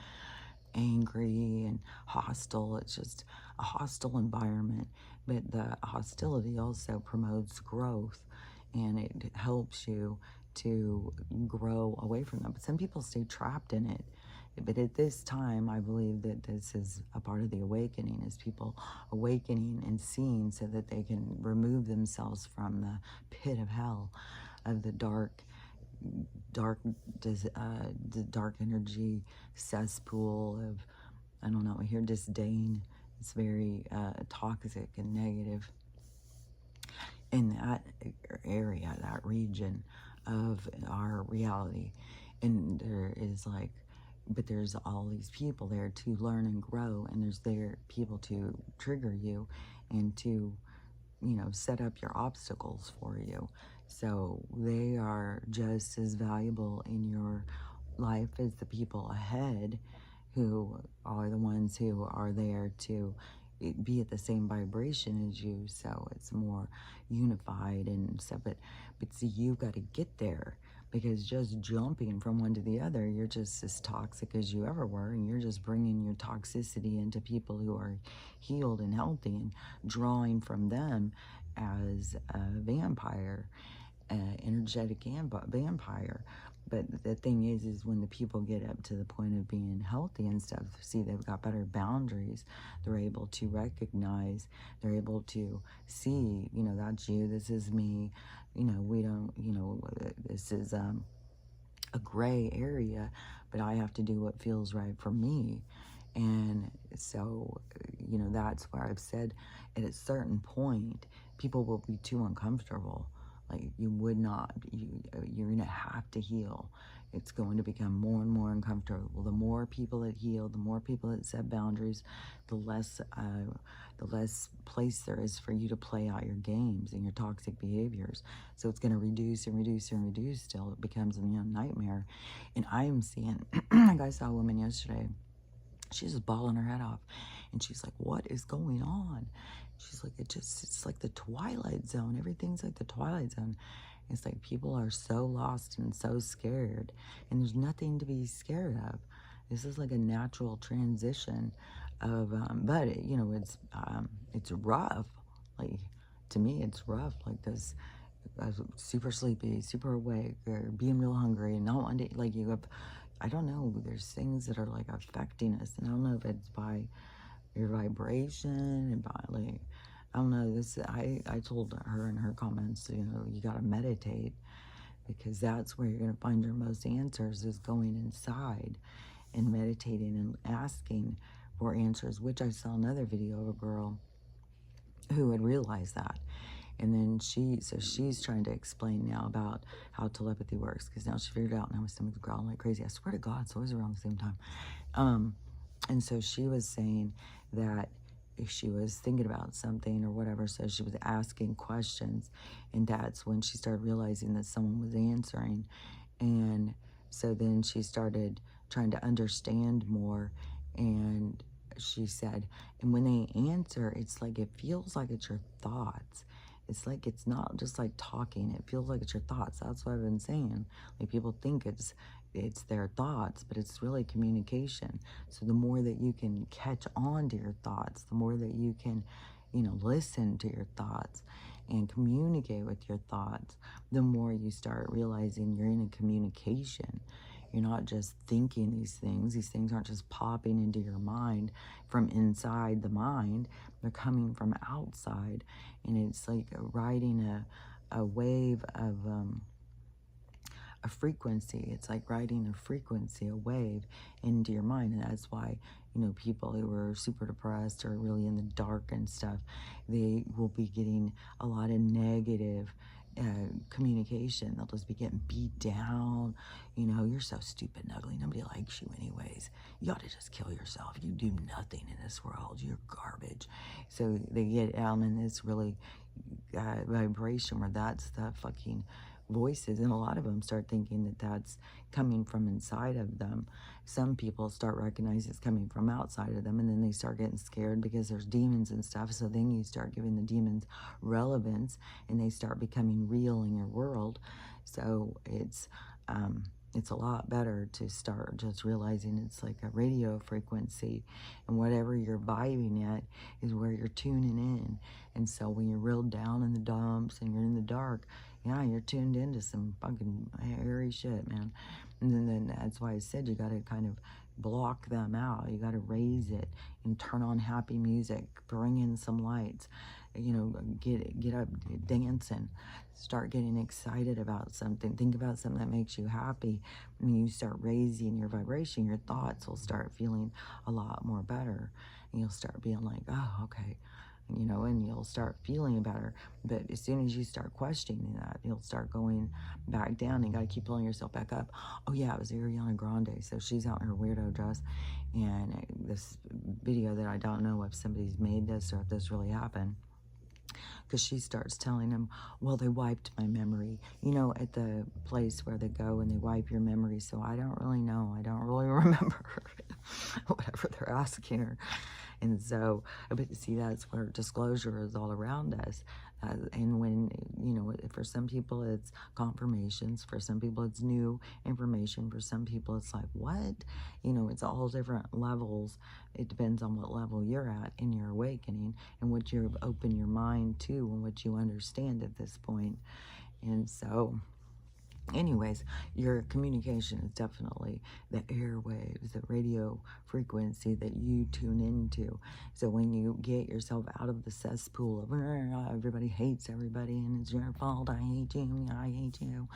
angry and hostile. It's just a hostile environment, but the hostility also promotes growth, and it helps you to grow away from them. But some people stay trapped in it. But at this time, I believe that this is a part of the awakening, is people awakening and seeing so that they can remove themselves from the pit of hell, of the the dark energy cesspool of, I don't know, I hear disdain. It's very toxic and negative in that area, that region of our reality. And there is like, but there's all these people there to learn and grow, and there's there people to trigger you and to, set up your obstacles for you. So they are just as valuable in your life as the people ahead, who are the ones who are there to be at the same vibration as you. So it's more unified and stuff. But see, you've got to get there, because just jumping from one to the other, you're just as toxic as you ever were, and you're just bringing your toxicity into people who are healed and healthy, and drawing from them as a vampire, energetic vampire. But the thing is when the people get up to the point of being healthy and stuff, see, they've got better boundaries. They're able to recognize, they're able to see, that's you, this is me. We don't, this is a gray area, but I have to do what feels right for me. And so, that's where I've said at a certain point, people will be too uncomfortable Like, you would not, you're going to have to heal. It's going to become more and more uncomfortable. The more people that heal, the more people that set boundaries, the less place there is for you to play out your games and your toxic behaviors. So it's going to reduce and reduce and reduce till it becomes a nightmare. And I am seeing, like, I saw a woman yesterday. She's just bawling her head off. And she's like, what is going on? She's like, it's like the Twilight Zone. Everything's like the Twilight Zone. It's like people are so lost and so scared. And there's nothing to be scared of. This is like a natural transition of, but it, you know, it's rough. Like, to me, it's rough. Like this, super sleepy, super awake, or being real hungry, and not wanting to, like, you have, I don't know, there's things that are like affecting us, and I don't know if it's by your vibration and by, like, I don't know, this, I told her in her comments, you know, you gotta meditate, because that's where you're gonna find your most answers, is going inside and meditating and asking for answers, which I saw another video of a girl who had realized that. And then she's trying to explain now about how telepathy works, because now she figured it out. Now my stomach's growling like crazy. I swear to God, it's always around the same time. And so she was saying that if she was thinking about something or whatever, so she was asking questions, and that's when she started realizing that someone was answering. And so then she started trying to understand more, and she said, and when they answer, it's like, it feels like it's your thoughts. It's like, it's not just like talking, it feels like it's your thoughts. That's what I've been saying. Like, people think it's their thoughts, but it's really communication. So the more that you can catch on to your thoughts, the more that you can, you know, listen to your thoughts and communicate with your thoughts, the more you start realizing you're in a communication. You're not just thinking these things. These things aren't just popping into your mind from inside the mind. They're coming from outside. And it's like riding a wave of a frequency. It's like riding a frequency, a wave into your mind. And that's why, you know, people who are super depressed or really in the dark and stuff, they will be getting a lot of negative communication. They'll just be getting beat down. You know, you're so stupid and ugly. Nobody likes you anyways. You ought to just kill yourself. You do nothing in this world. You're garbage. So they get down in this really vibration where that's the fucking voices, and a lot of them start thinking that that's coming from inside of them. Some people start recognizing it's coming from outside of them, and then they start getting scared because there's demons and stuff. So then you start giving the demons relevance, and they start becoming real in your world. So it's a lot better to start just realizing it's like a radio frequency, and whatever you're vibing at is where you're tuning in. And so when you're real down in the dumps and you're in the dark, yeah, you're tuned into some fucking hairy shit, man. And then that's why I said you got to kind of block them out. You got to raise it and turn on happy music, bring in some lights, you know, get up dancing, start getting excited about something, think about something that makes you happy. And you start raising your vibration, your thoughts will start feeling a lot more better, and you'll start being like, oh, okay, you know, and you'll start feeling better. But as soon as you start questioning that, you'll start going back down, and you got to keep pulling yourself back up. Oh yeah, it was Ariana Grande. So she's out in her weirdo dress, and this video that I don't know if somebody's made this or if this really happened, because she starts telling him, well, they wiped my memory, you know, at the place where they go and they wipe your memory. So I don't really know. I don't really remember whatever they're asking her. And so, but see, that's where disclosure is all around us. And when, you know, for some people it's confirmations, for some people it's new information, for some people it's like, what? You know, it's all different levels. It depends on what level you're at in your awakening and what you've opened your mind to and what you understand at this point. And so, anyways, your communication is definitely the airwaves, the radio frequency that you tune into. So when you get yourself out of the cesspool of everybody hates everybody and it's your fault, I hate you,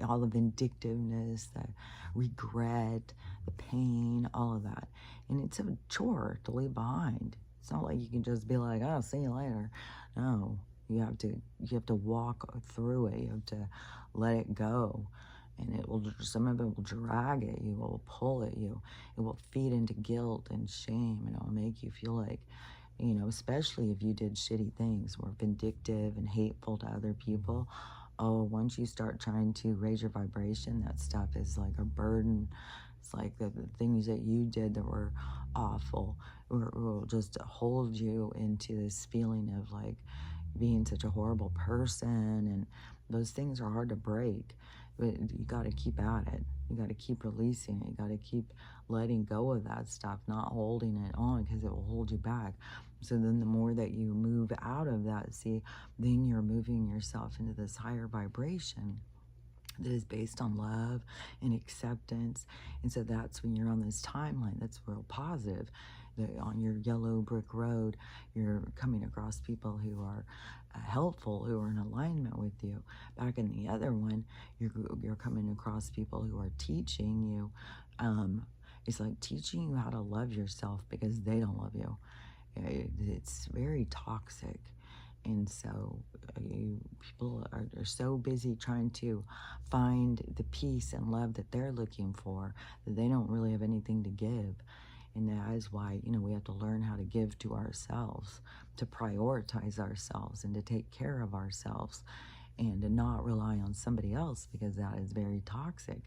all the vindictiveness, the regret, the pain, all of that. And it's a chore to leave behind. It's not like you can just be like, oh, see you later. No. You have to walk through it. You have to let it go, and some of it will drag at you, it will pull at you, it will feed into guilt and shame, and it will make you feel like, especially if you did shitty things, were vindictive and hateful to other people. Oh, once you start trying to raise your vibration, that stuff is like a burden. It's like the things that you did that were awful will just hold you into this feeling of like being such a horrible person. And those things are hard to break, but you got to keep at it. You got to keep releasing it. You got to keep letting go of that stuff, not holding it on, because it will hold you back. So then the more that you move out of that, see, then you're moving yourself into this higher vibration that is based on love and acceptance. And so that's when you're on this timeline that's real positive. On your yellow brick road, you're coming across people who are helpful, who are in alignment with you. Back in the other one, you're coming across people who are teaching you. It's like teaching you how to love yourself because they don't love you. It's very toxic. And so people are so busy trying to find the peace and love that they're looking for that they don't really have anything to give. And that is why, we have to learn how to give to ourselves, to prioritize ourselves and to take care of ourselves, and to not rely on somebody else, because that is very toxic.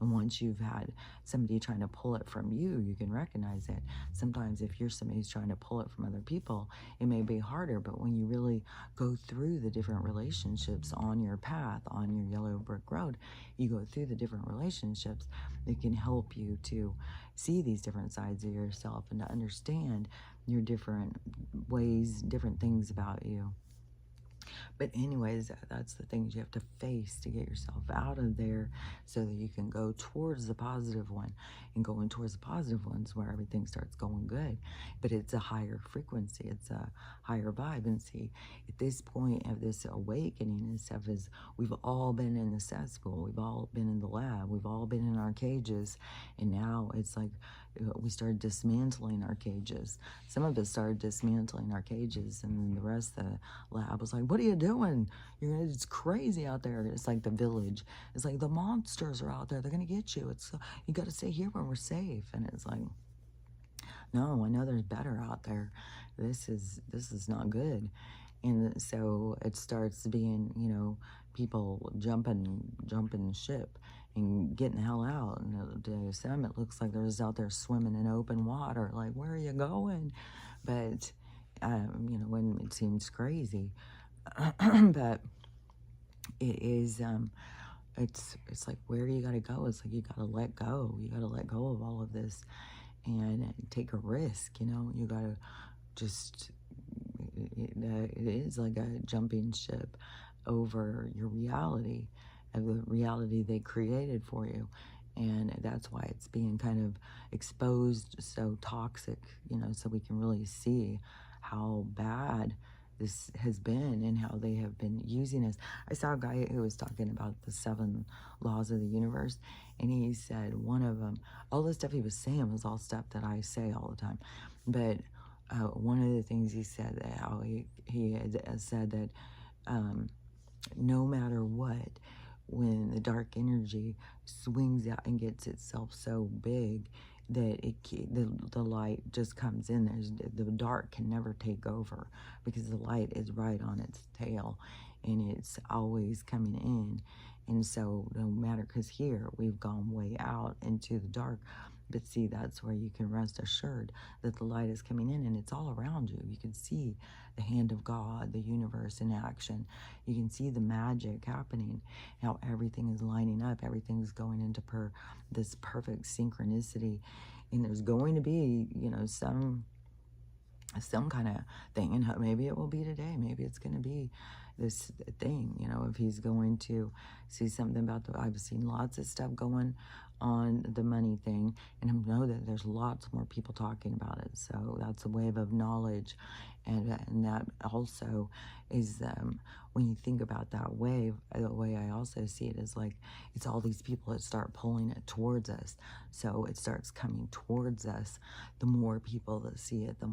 And once you've had somebody trying to pull it from you, you can recognize it. Sometimes if you're somebody who's trying to pull it from other people, it may be harder, but when you really go through the different relationships on your path, on your yellow brick road, you go through the different relationships, it can help you to see these different sides of yourself and to understand your different ways, different things about you. But anyways, that's the things you have to face to get yourself out of there, so that you can go towards the positive one. And going towards the positive ones where everything starts going good. But it's a higher frequency, it's a higher vibe. And see, at this point of this awakening and stuff, is we've all been in the cesspool, we've all been in the lab, we've all been in our cages, and now it's like we started dismantling our cages. Some of us started dismantling our cages, and then the rest of the lab was like, what are you doing? It's crazy out there. It's like the village. It's like the monsters are out there. They're going to get you. You got to stay here when we're safe. And it's like, no, I know there's better out there. This is not good. And so it starts being, people jumping ship and getting the hell out. And to some, it looks like they're just out there swimming in open water. Like, where are you going? But, when it seems crazy. But it is, it's like, where do you got to go? It's like, you got to let go. You got to let go of all of this and take a risk. You got to just, it is like a jumping ship over your reality, of the reality they created for you. And that's why it's being kind of exposed, so toxic, so we can really see how bad this has been and how they have been using us. I saw a guy who was talking about the 7 laws of the universe, and he said one of them, all the stuff he was saying was all stuff that I say all the time, but one of the things he said, how he had said that no matter what, when the dark energy swings out and gets itself so big that the light just comes in. The dark can never take over, because the light is right on its tail, and it's always coming in. And so no matter, because here we've gone way out into the dark, but see, that's where you can rest assured that the light is coming in, and it's all around you. You can see the hand of God, the universe in action. You can see the magic happening, how everything is lining up, everything's going into this perfect synchronicity. And there's going to be, some kind of thing, and maybe it will be today, maybe it's going to be this thing, if he's going to see something about I've seen lots of stuff going on the money thing, and I know that there's lots more people talking about it. So that's a wave of knowledge, and that also is when you think about that wave. The way I also see it is like it's all these people that start pulling it towards us. So it starts coming towards us. The more people that see it, the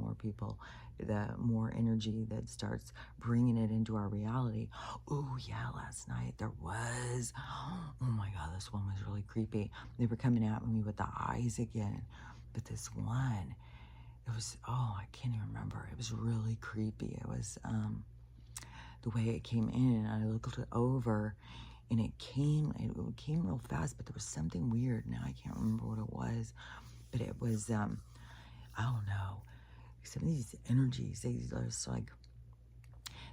more energy that starts bringing it into our reality. Oh yeah, last night there was, oh my God, this one was really creepy. They were coming at me with the eyes again, but this one, it was, oh, I can't even remember. It was really creepy. It was the way it came in, and I looked it over, and it came real fast, but there was something weird. Now I can't remember what it was, but it was, I don't know, some of these energies, they just like,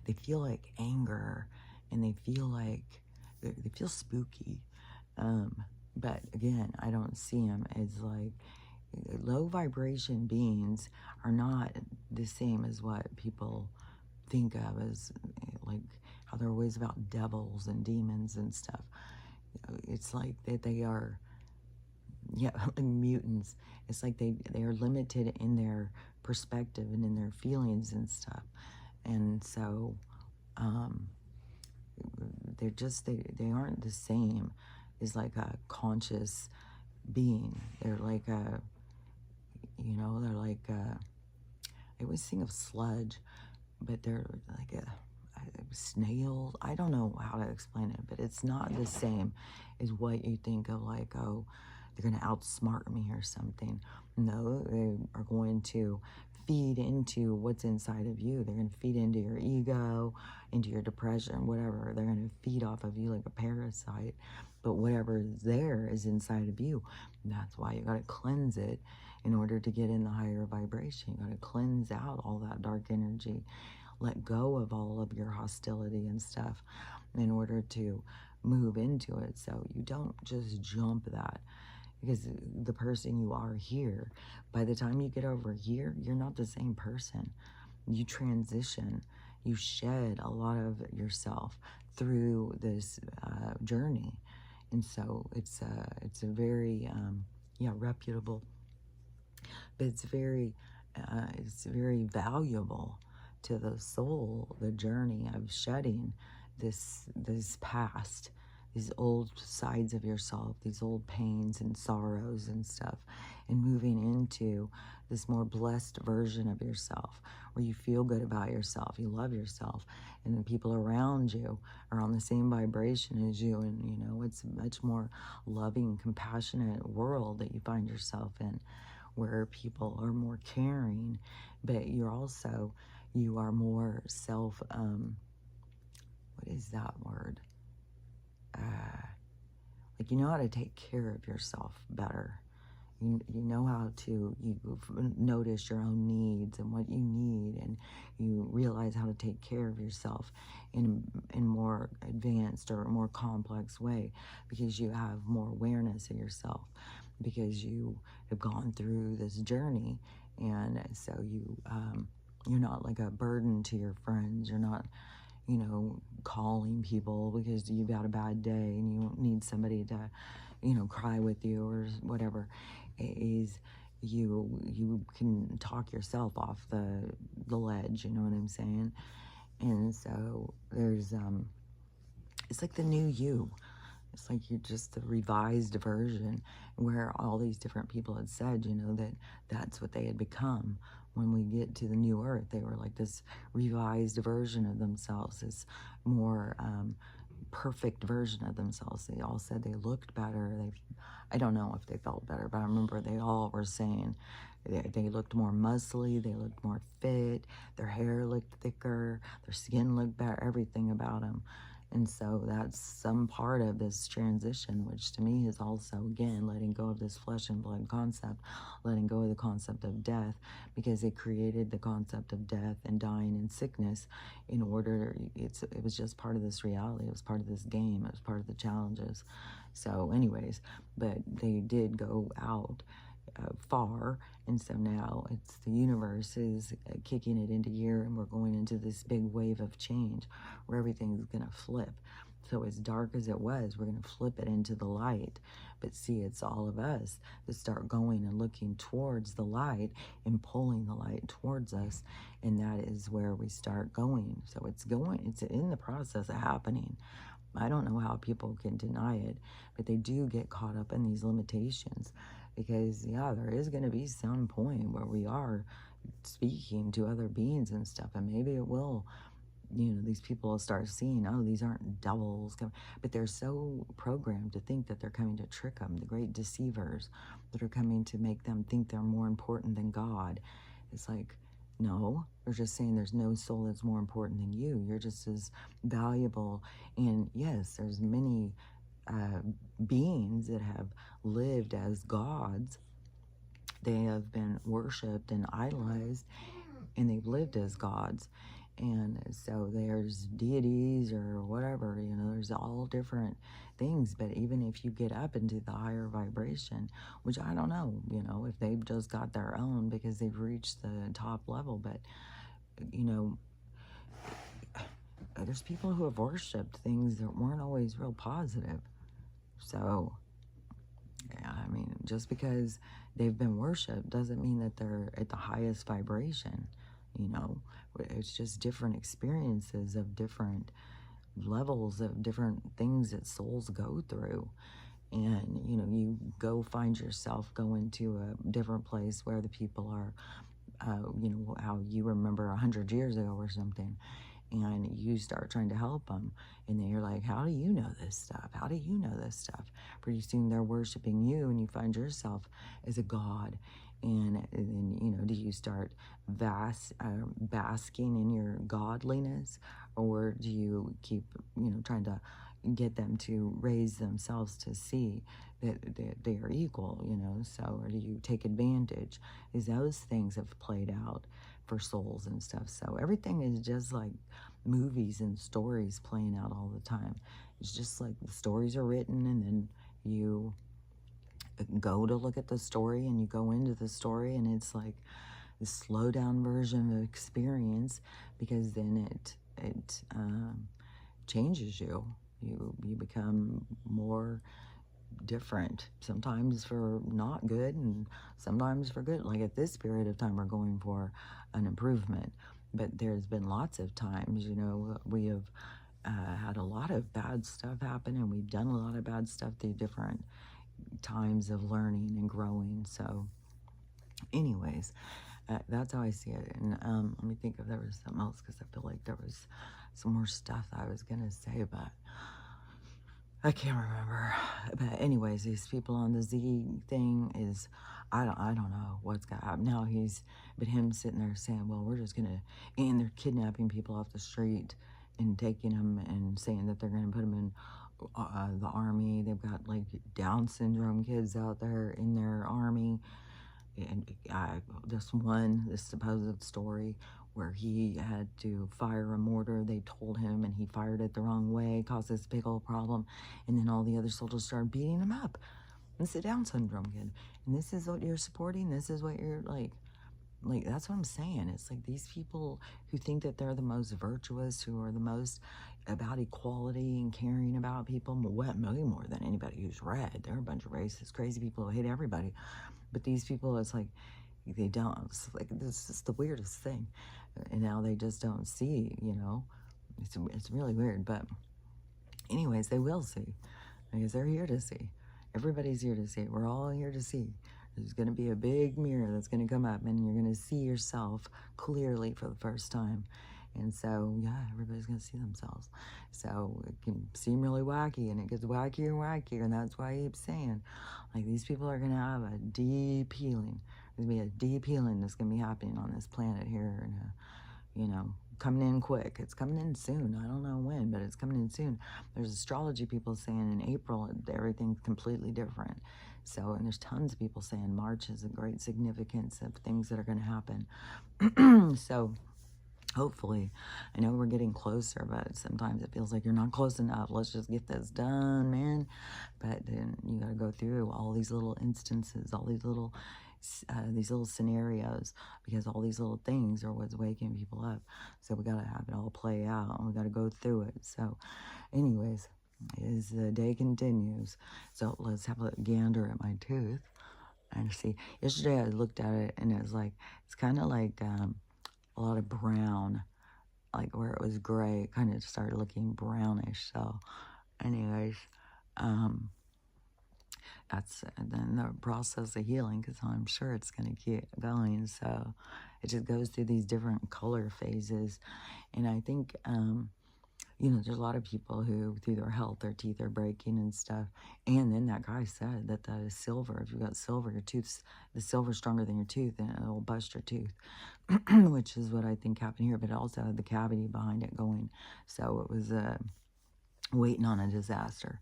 they feel like anger, and they feel like, they feel spooky. But again, I don't see them as like, low vibration beings are not the same as what people think of as like how they're always about devils and demons and stuff. It's like that they are, yeah, like mutants. It's like they are limited in their perspective and in their feelings and stuff. And so they're just, they aren't the same as like a conscious being. They're like a, you know, they're like I always think of sludge, but they're like a snail. I don't know how to explain it, but it's not the same as what you think of, like, oh, they're going to outsmart me or something. No, they are going to feed into what's inside of you. They're going to feed into your ego, into your depression, whatever. They're going to feed off of you like a parasite. But whatever is there is inside of you. And that's why you got to cleanse it in order to get in the higher vibration. You got to cleanse out all that dark energy. Let go of all of your hostility and stuff in order to move into it. So you don't just jump that, because the person you are here, by the time you get over here, you're not the same person. You transition, you shed a lot of yourself through this journey. And so it's a very, reputable, but it's very valuable to the soul, the journey of shedding this past, these old sides of yourself, these old pains and sorrows and stuff, and moving into this more blessed version of yourself where you feel good about yourself, you love yourself, and the people around you are on the same vibration as you. And you know, it's a much more loving, compassionate world that you find yourself in, where people are more caring, but you are more self, what is that word? Like, you know how to take care of yourself better. You know how to, you notice your own needs and what you need, and you realize how to take care of yourself in more advanced or more complex way, because you have more awareness of yourself, because you have gone through this journey. And so you're not like a burden to your friends. You're not, you know, calling people because you've had a bad day and you need somebody to, you know, cry with you or whatever. Is you can talk yourself off the ledge, you know what I'm saying? And so there's it's like the new you. It's like you're just the revised version, where all these different people had said, you know, that's what they had become. When we get to the new earth, they were like this revised version of themselves, this more perfect version of themselves. They all said they looked better. I don't know if they felt better, but I remember they all were saying they looked more muscly, they looked more fit, their hair looked thicker, their skin looked better, everything about them. And so that's some part of this transition, which to me is also, again, letting go of this flesh and blood concept, letting go of the concept of death, because it created the concept of death and dying and sickness in order, it was just part of this reality. It was part of this game. It was part of the challenges. So anyways, but they did go out far, and so now it's the universe is kicking it into gear, and we're going into this big wave of change where everything's gonna flip. So as dark as it was, we're going to flip it into the light. But see, it's all of us that start going and looking towards the light and pulling the light towards us. And that is where we start going. So it's in the process of happening. I don't know how people can deny it, but they do get caught up in these limitations because, yeah, there is going to be some point where we are speaking to other beings and stuff, and maybe it will, these people will start seeing, oh, these aren't devils coming, but they're so programmed to think that they're coming to trick them, the great deceivers that are coming to make them think they're more important than God. It's like, no, they're just saying there's no soul that's more important than you. You're just as valuable. And yes, there's many beings that have lived as gods. They have been worshipped and idolized, and they've lived as gods. And so there's deities or whatever, there's all different things. But even if you get up into the higher vibration, which I don't know, if they've just got their own because they've reached the top level. But, there's people who have worshipped things that weren't always real positive. So, yeah, I mean, just because they've been worshipped doesn't mean that they're at the highest vibration. It's just different experiences of different levels of different things that souls go through. And, you go find yourself going to a different place where the people are, how you remember 100 years ago or something. And you start trying to help them. And then you're like, how do you know this stuff? How do you know this stuff? Pretty soon they're worshiping you, and you find yourself as a god. And then, do you start basking in your godliness? Or do you keep, trying to get them to raise themselves to see that they are equal, So, or do you take advantage? Is those things have played out for souls and stuff. So everything is just like movies and stories playing out all the time. It's just like the stories are written, and then you go to look at the story, and you go into the story, and it's like the slow down version of experience, because then it changes you. You become more different, sometimes for not good and sometimes for good. Like at this period of time, we're going for an improvement, but there's been lots of times, we have had a lot of bad stuff happen, and we've done a lot of bad stuff through different times of learning and growing. So anyways, that's how I see it. And let me think if there was something else, because I feel like there was some more stuff I was gonna say, but I can't remember. But anyways, these people on the Z thing is, I don't know what's gonna happen. Now but him sitting there saying, well, we're just gonna, and they're kidnapping people off the street and taking them and saying that they're gonna put them in the army. They've got like Down syndrome kids out there in their army. And this supposed story where he had to fire a mortar. They told him, and he fired it the wrong way, caused this big old problem. And then all the other soldiers started beating him up. It's a Down syndrome kid. And this is what you're supporting? This is what you're like, that's what I'm saying. It's like these people who think that they're the most virtuous, who are the most about equality and caring about people, way more than anybody who's red. They're a bunch of racist, crazy people who hate everybody. But these people, it's like, they don't. It's like, this is the weirdest thing. And now they just don't see, It's really weird. But anyways, they will see. Because they're here to see. Everybody's here to see. We're all here to see. There's going to be a big mirror that's going to come up, and you're going to see yourself clearly for the first time. And so, yeah, everybody's going to see themselves. So it can seem really wacky, and it gets wackier and wackier, and that's why I keep saying, like, these people are going to have a deep healing. There's going to be a deep healing that's going to be happening on this planet here, and, coming in quick. It's coming in soon. I don't know when, but it's coming in soon. There's astrology people saying in April, everything's completely different. So, and there's tons of people saying March is a great significance of things that are going to happen. So, hopefully, I know we're getting closer, but sometimes it feels like you're not close enough. Let's just get this done, man. But then you got to go through all these little instances, all these little these little scenarios, because all these little things are what's waking people up. So we got to have it all play out, and we got to go through it. So anyways, as the day continues, so let's have a gander at my tooth and see. Yesterday I looked at it, and it was like, it's kind of like a lot of brown, like where it was gray, it kind of started looking brownish. So anyways, that's then the process of healing, because I'm sure it's going to keep going. So it just goes through these different color phases. And I think, you know, there's a lot of people who, through their health, their teeth are breaking and stuff. And then that guy said that the silver, if you've got silver, your tooth's, the silver's stronger than your tooth, and it'll bust your tooth, which is what I think happened here. But it also had the cavity behind it going. So it was waiting on a disaster.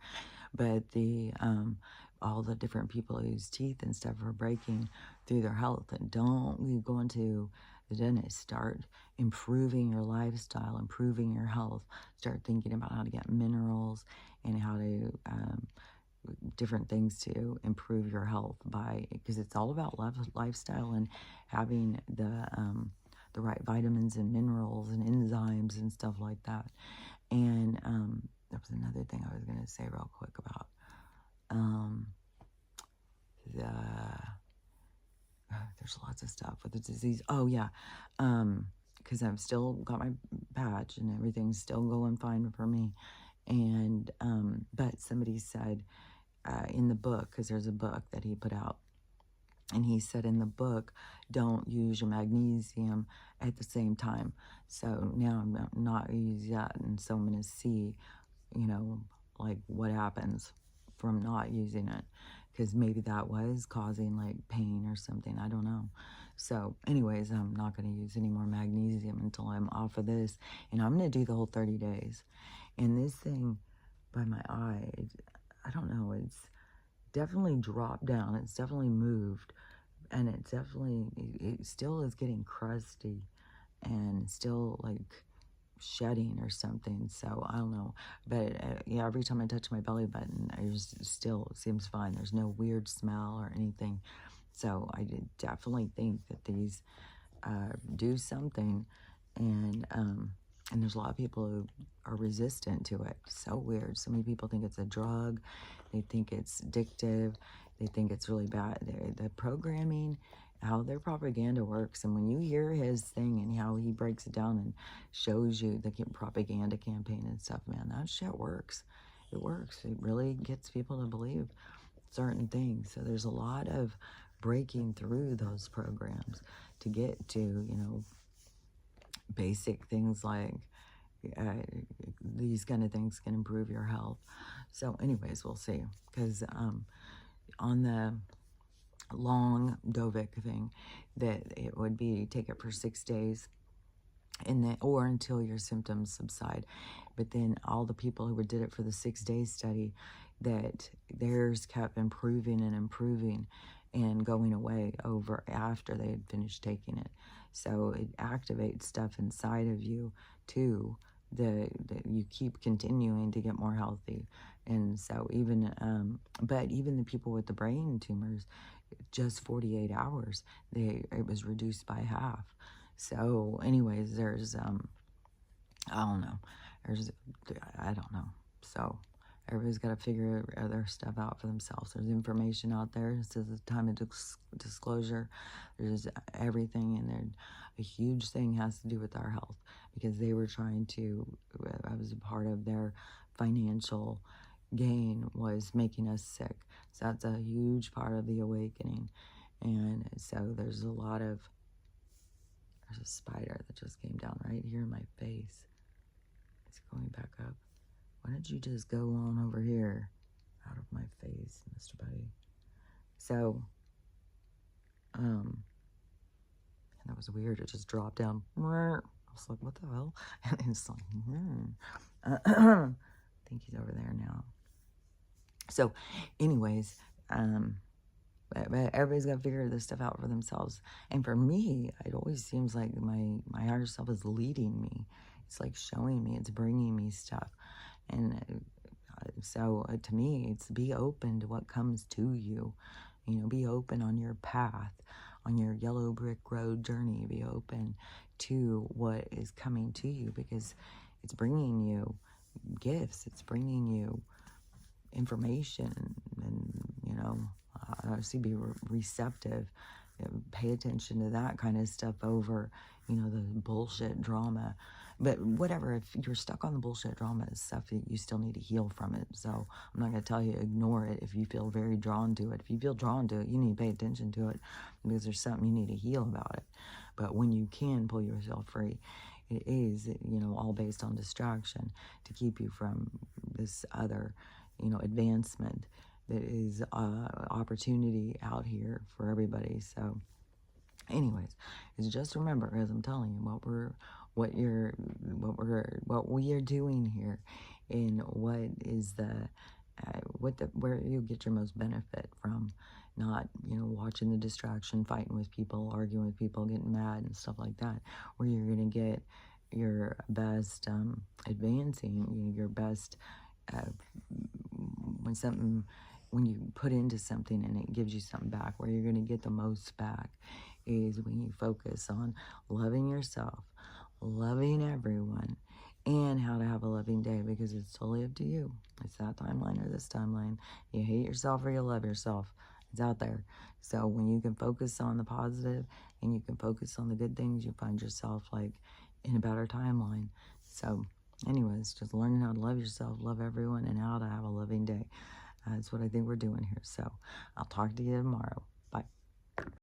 But the all the different people whose teeth and stuff are breaking through their health, and don't you go into the dentist, start improving your lifestyle, improving your health, start thinking about how to get minerals and how to different things to improve your health, by because it's all about lifestyle and having the right vitamins and minerals and enzymes and stuff like that. And there was another thing I was going to say real quick about there's lots of stuff with the disease. Oh yeah, because I've still got my patch and everything's still going fine for me. And but somebody said in the book, because there's a book that he put out, and he said in the book, don't use your magnesium at the same time. So now I'm not using that, and so I'm going to see, you know, like what happens from not using it, because maybe that was causing like pain or something. I don't know. So anyways, I'm not going to use any more magnesium until I'm off of this, and I'm going to do the whole 30 days. And this thing by my eye, I don't know, it's definitely dropped down. It's definitely moved, and it definitely, it still is getting crusty and still like shedding or something. So I don't know, but yeah, every time I touch my belly button, it still seems fine. There's no weird smell or anything. So I definitely think that these do something. And there's a lot of people who are resistant to it. So weird. So many people think it's a drug. They think it's addictive. They think it's really bad. The programming, how their propaganda works. And when you hear his thing and how he breaks it down and shows you the propaganda campaign and stuff, man, that shit works. It works. It really gets people to believe certain things. So there's a lot of breaking through those programs to get to, you know, basic things like these kind of things can improve your health. So anyways, we'll see. Because on the long Dovik thing, that it would be take it for 6 days, and then or until your symptoms subside. But then all the people who did it for the 6-day study, that theirs kept improving and improving and going away over after they had finished taking it. So it activates stuff inside of you too, that you keep continuing to get more healthy. And so even but even the people with the brain tumors, just 48 hours it was reduced by half. So anyways, there's I don't know, I don't know. So everybody's got to figure their stuff out for themselves. There's information out there. This is the time of disclosure. There's everything, and there, a huge thing has to do with our health, because they were trying to, I was a part of their financial gain was making us sick. So that's a huge part of the awakening. And so there's a spider that just came down right here in my face. It's going back up. Why don't you just go on over here out of my face, Mr. Buddy? So, and that was weird. It just dropped down. I was like, what the hell? And it's like, I think he's over there now. So, anyways, everybody's got to figure this stuff out for themselves. And for me, it always seems like my higher self is leading me. It's like showing me, it's bringing me stuff. And so to me, it's be open to what comes to you. You know, be open on your path, on your yellow brick road journey. Be open to what is coming to you, because it's bringing you gifts. It's bringing you information, and you know, obviously be receptive. You know, pay attention to that kind of stuff over, you know, the bullshit drama. But whatever, if you're stuck on the bullshit drama, it's stuff that you still need to heal from it. So I'm not going to tell you ignore it if you feel very drawn to it. If you feel drawn to it, you need to pay attention to it, because there's something you need to heal about it. But when you can pull yourself free, it is, you know, all based on distraction to keep you from this other, you know, advancement that is opportunity out here for everybody. So anyways, it's just remember, as I'm telling you, what we are doing here, and what is where you get your most benefit from. Not, you know, watching the distraction, fighting with people, arguing with people, getting mad and stuff like that, where you're going to get your best advancing, you know, your best uh, when you put into something and it gives you something back. Where you're going to get the most back is when you focus on loving yourself, loving everyone, and how to have a loving day, because it's totally up to you. It's that timeline or this timeline. You hate yourself or you love yourself. It's out there. So when you can focus on the positive and you can focus on the good things, you find yourself like in a better timeline. So anyways, just learning how to love yourself, love everyone, and how to have a loving day. That's what I think we're doing here. So I'll talk to you tomorrow. Bye.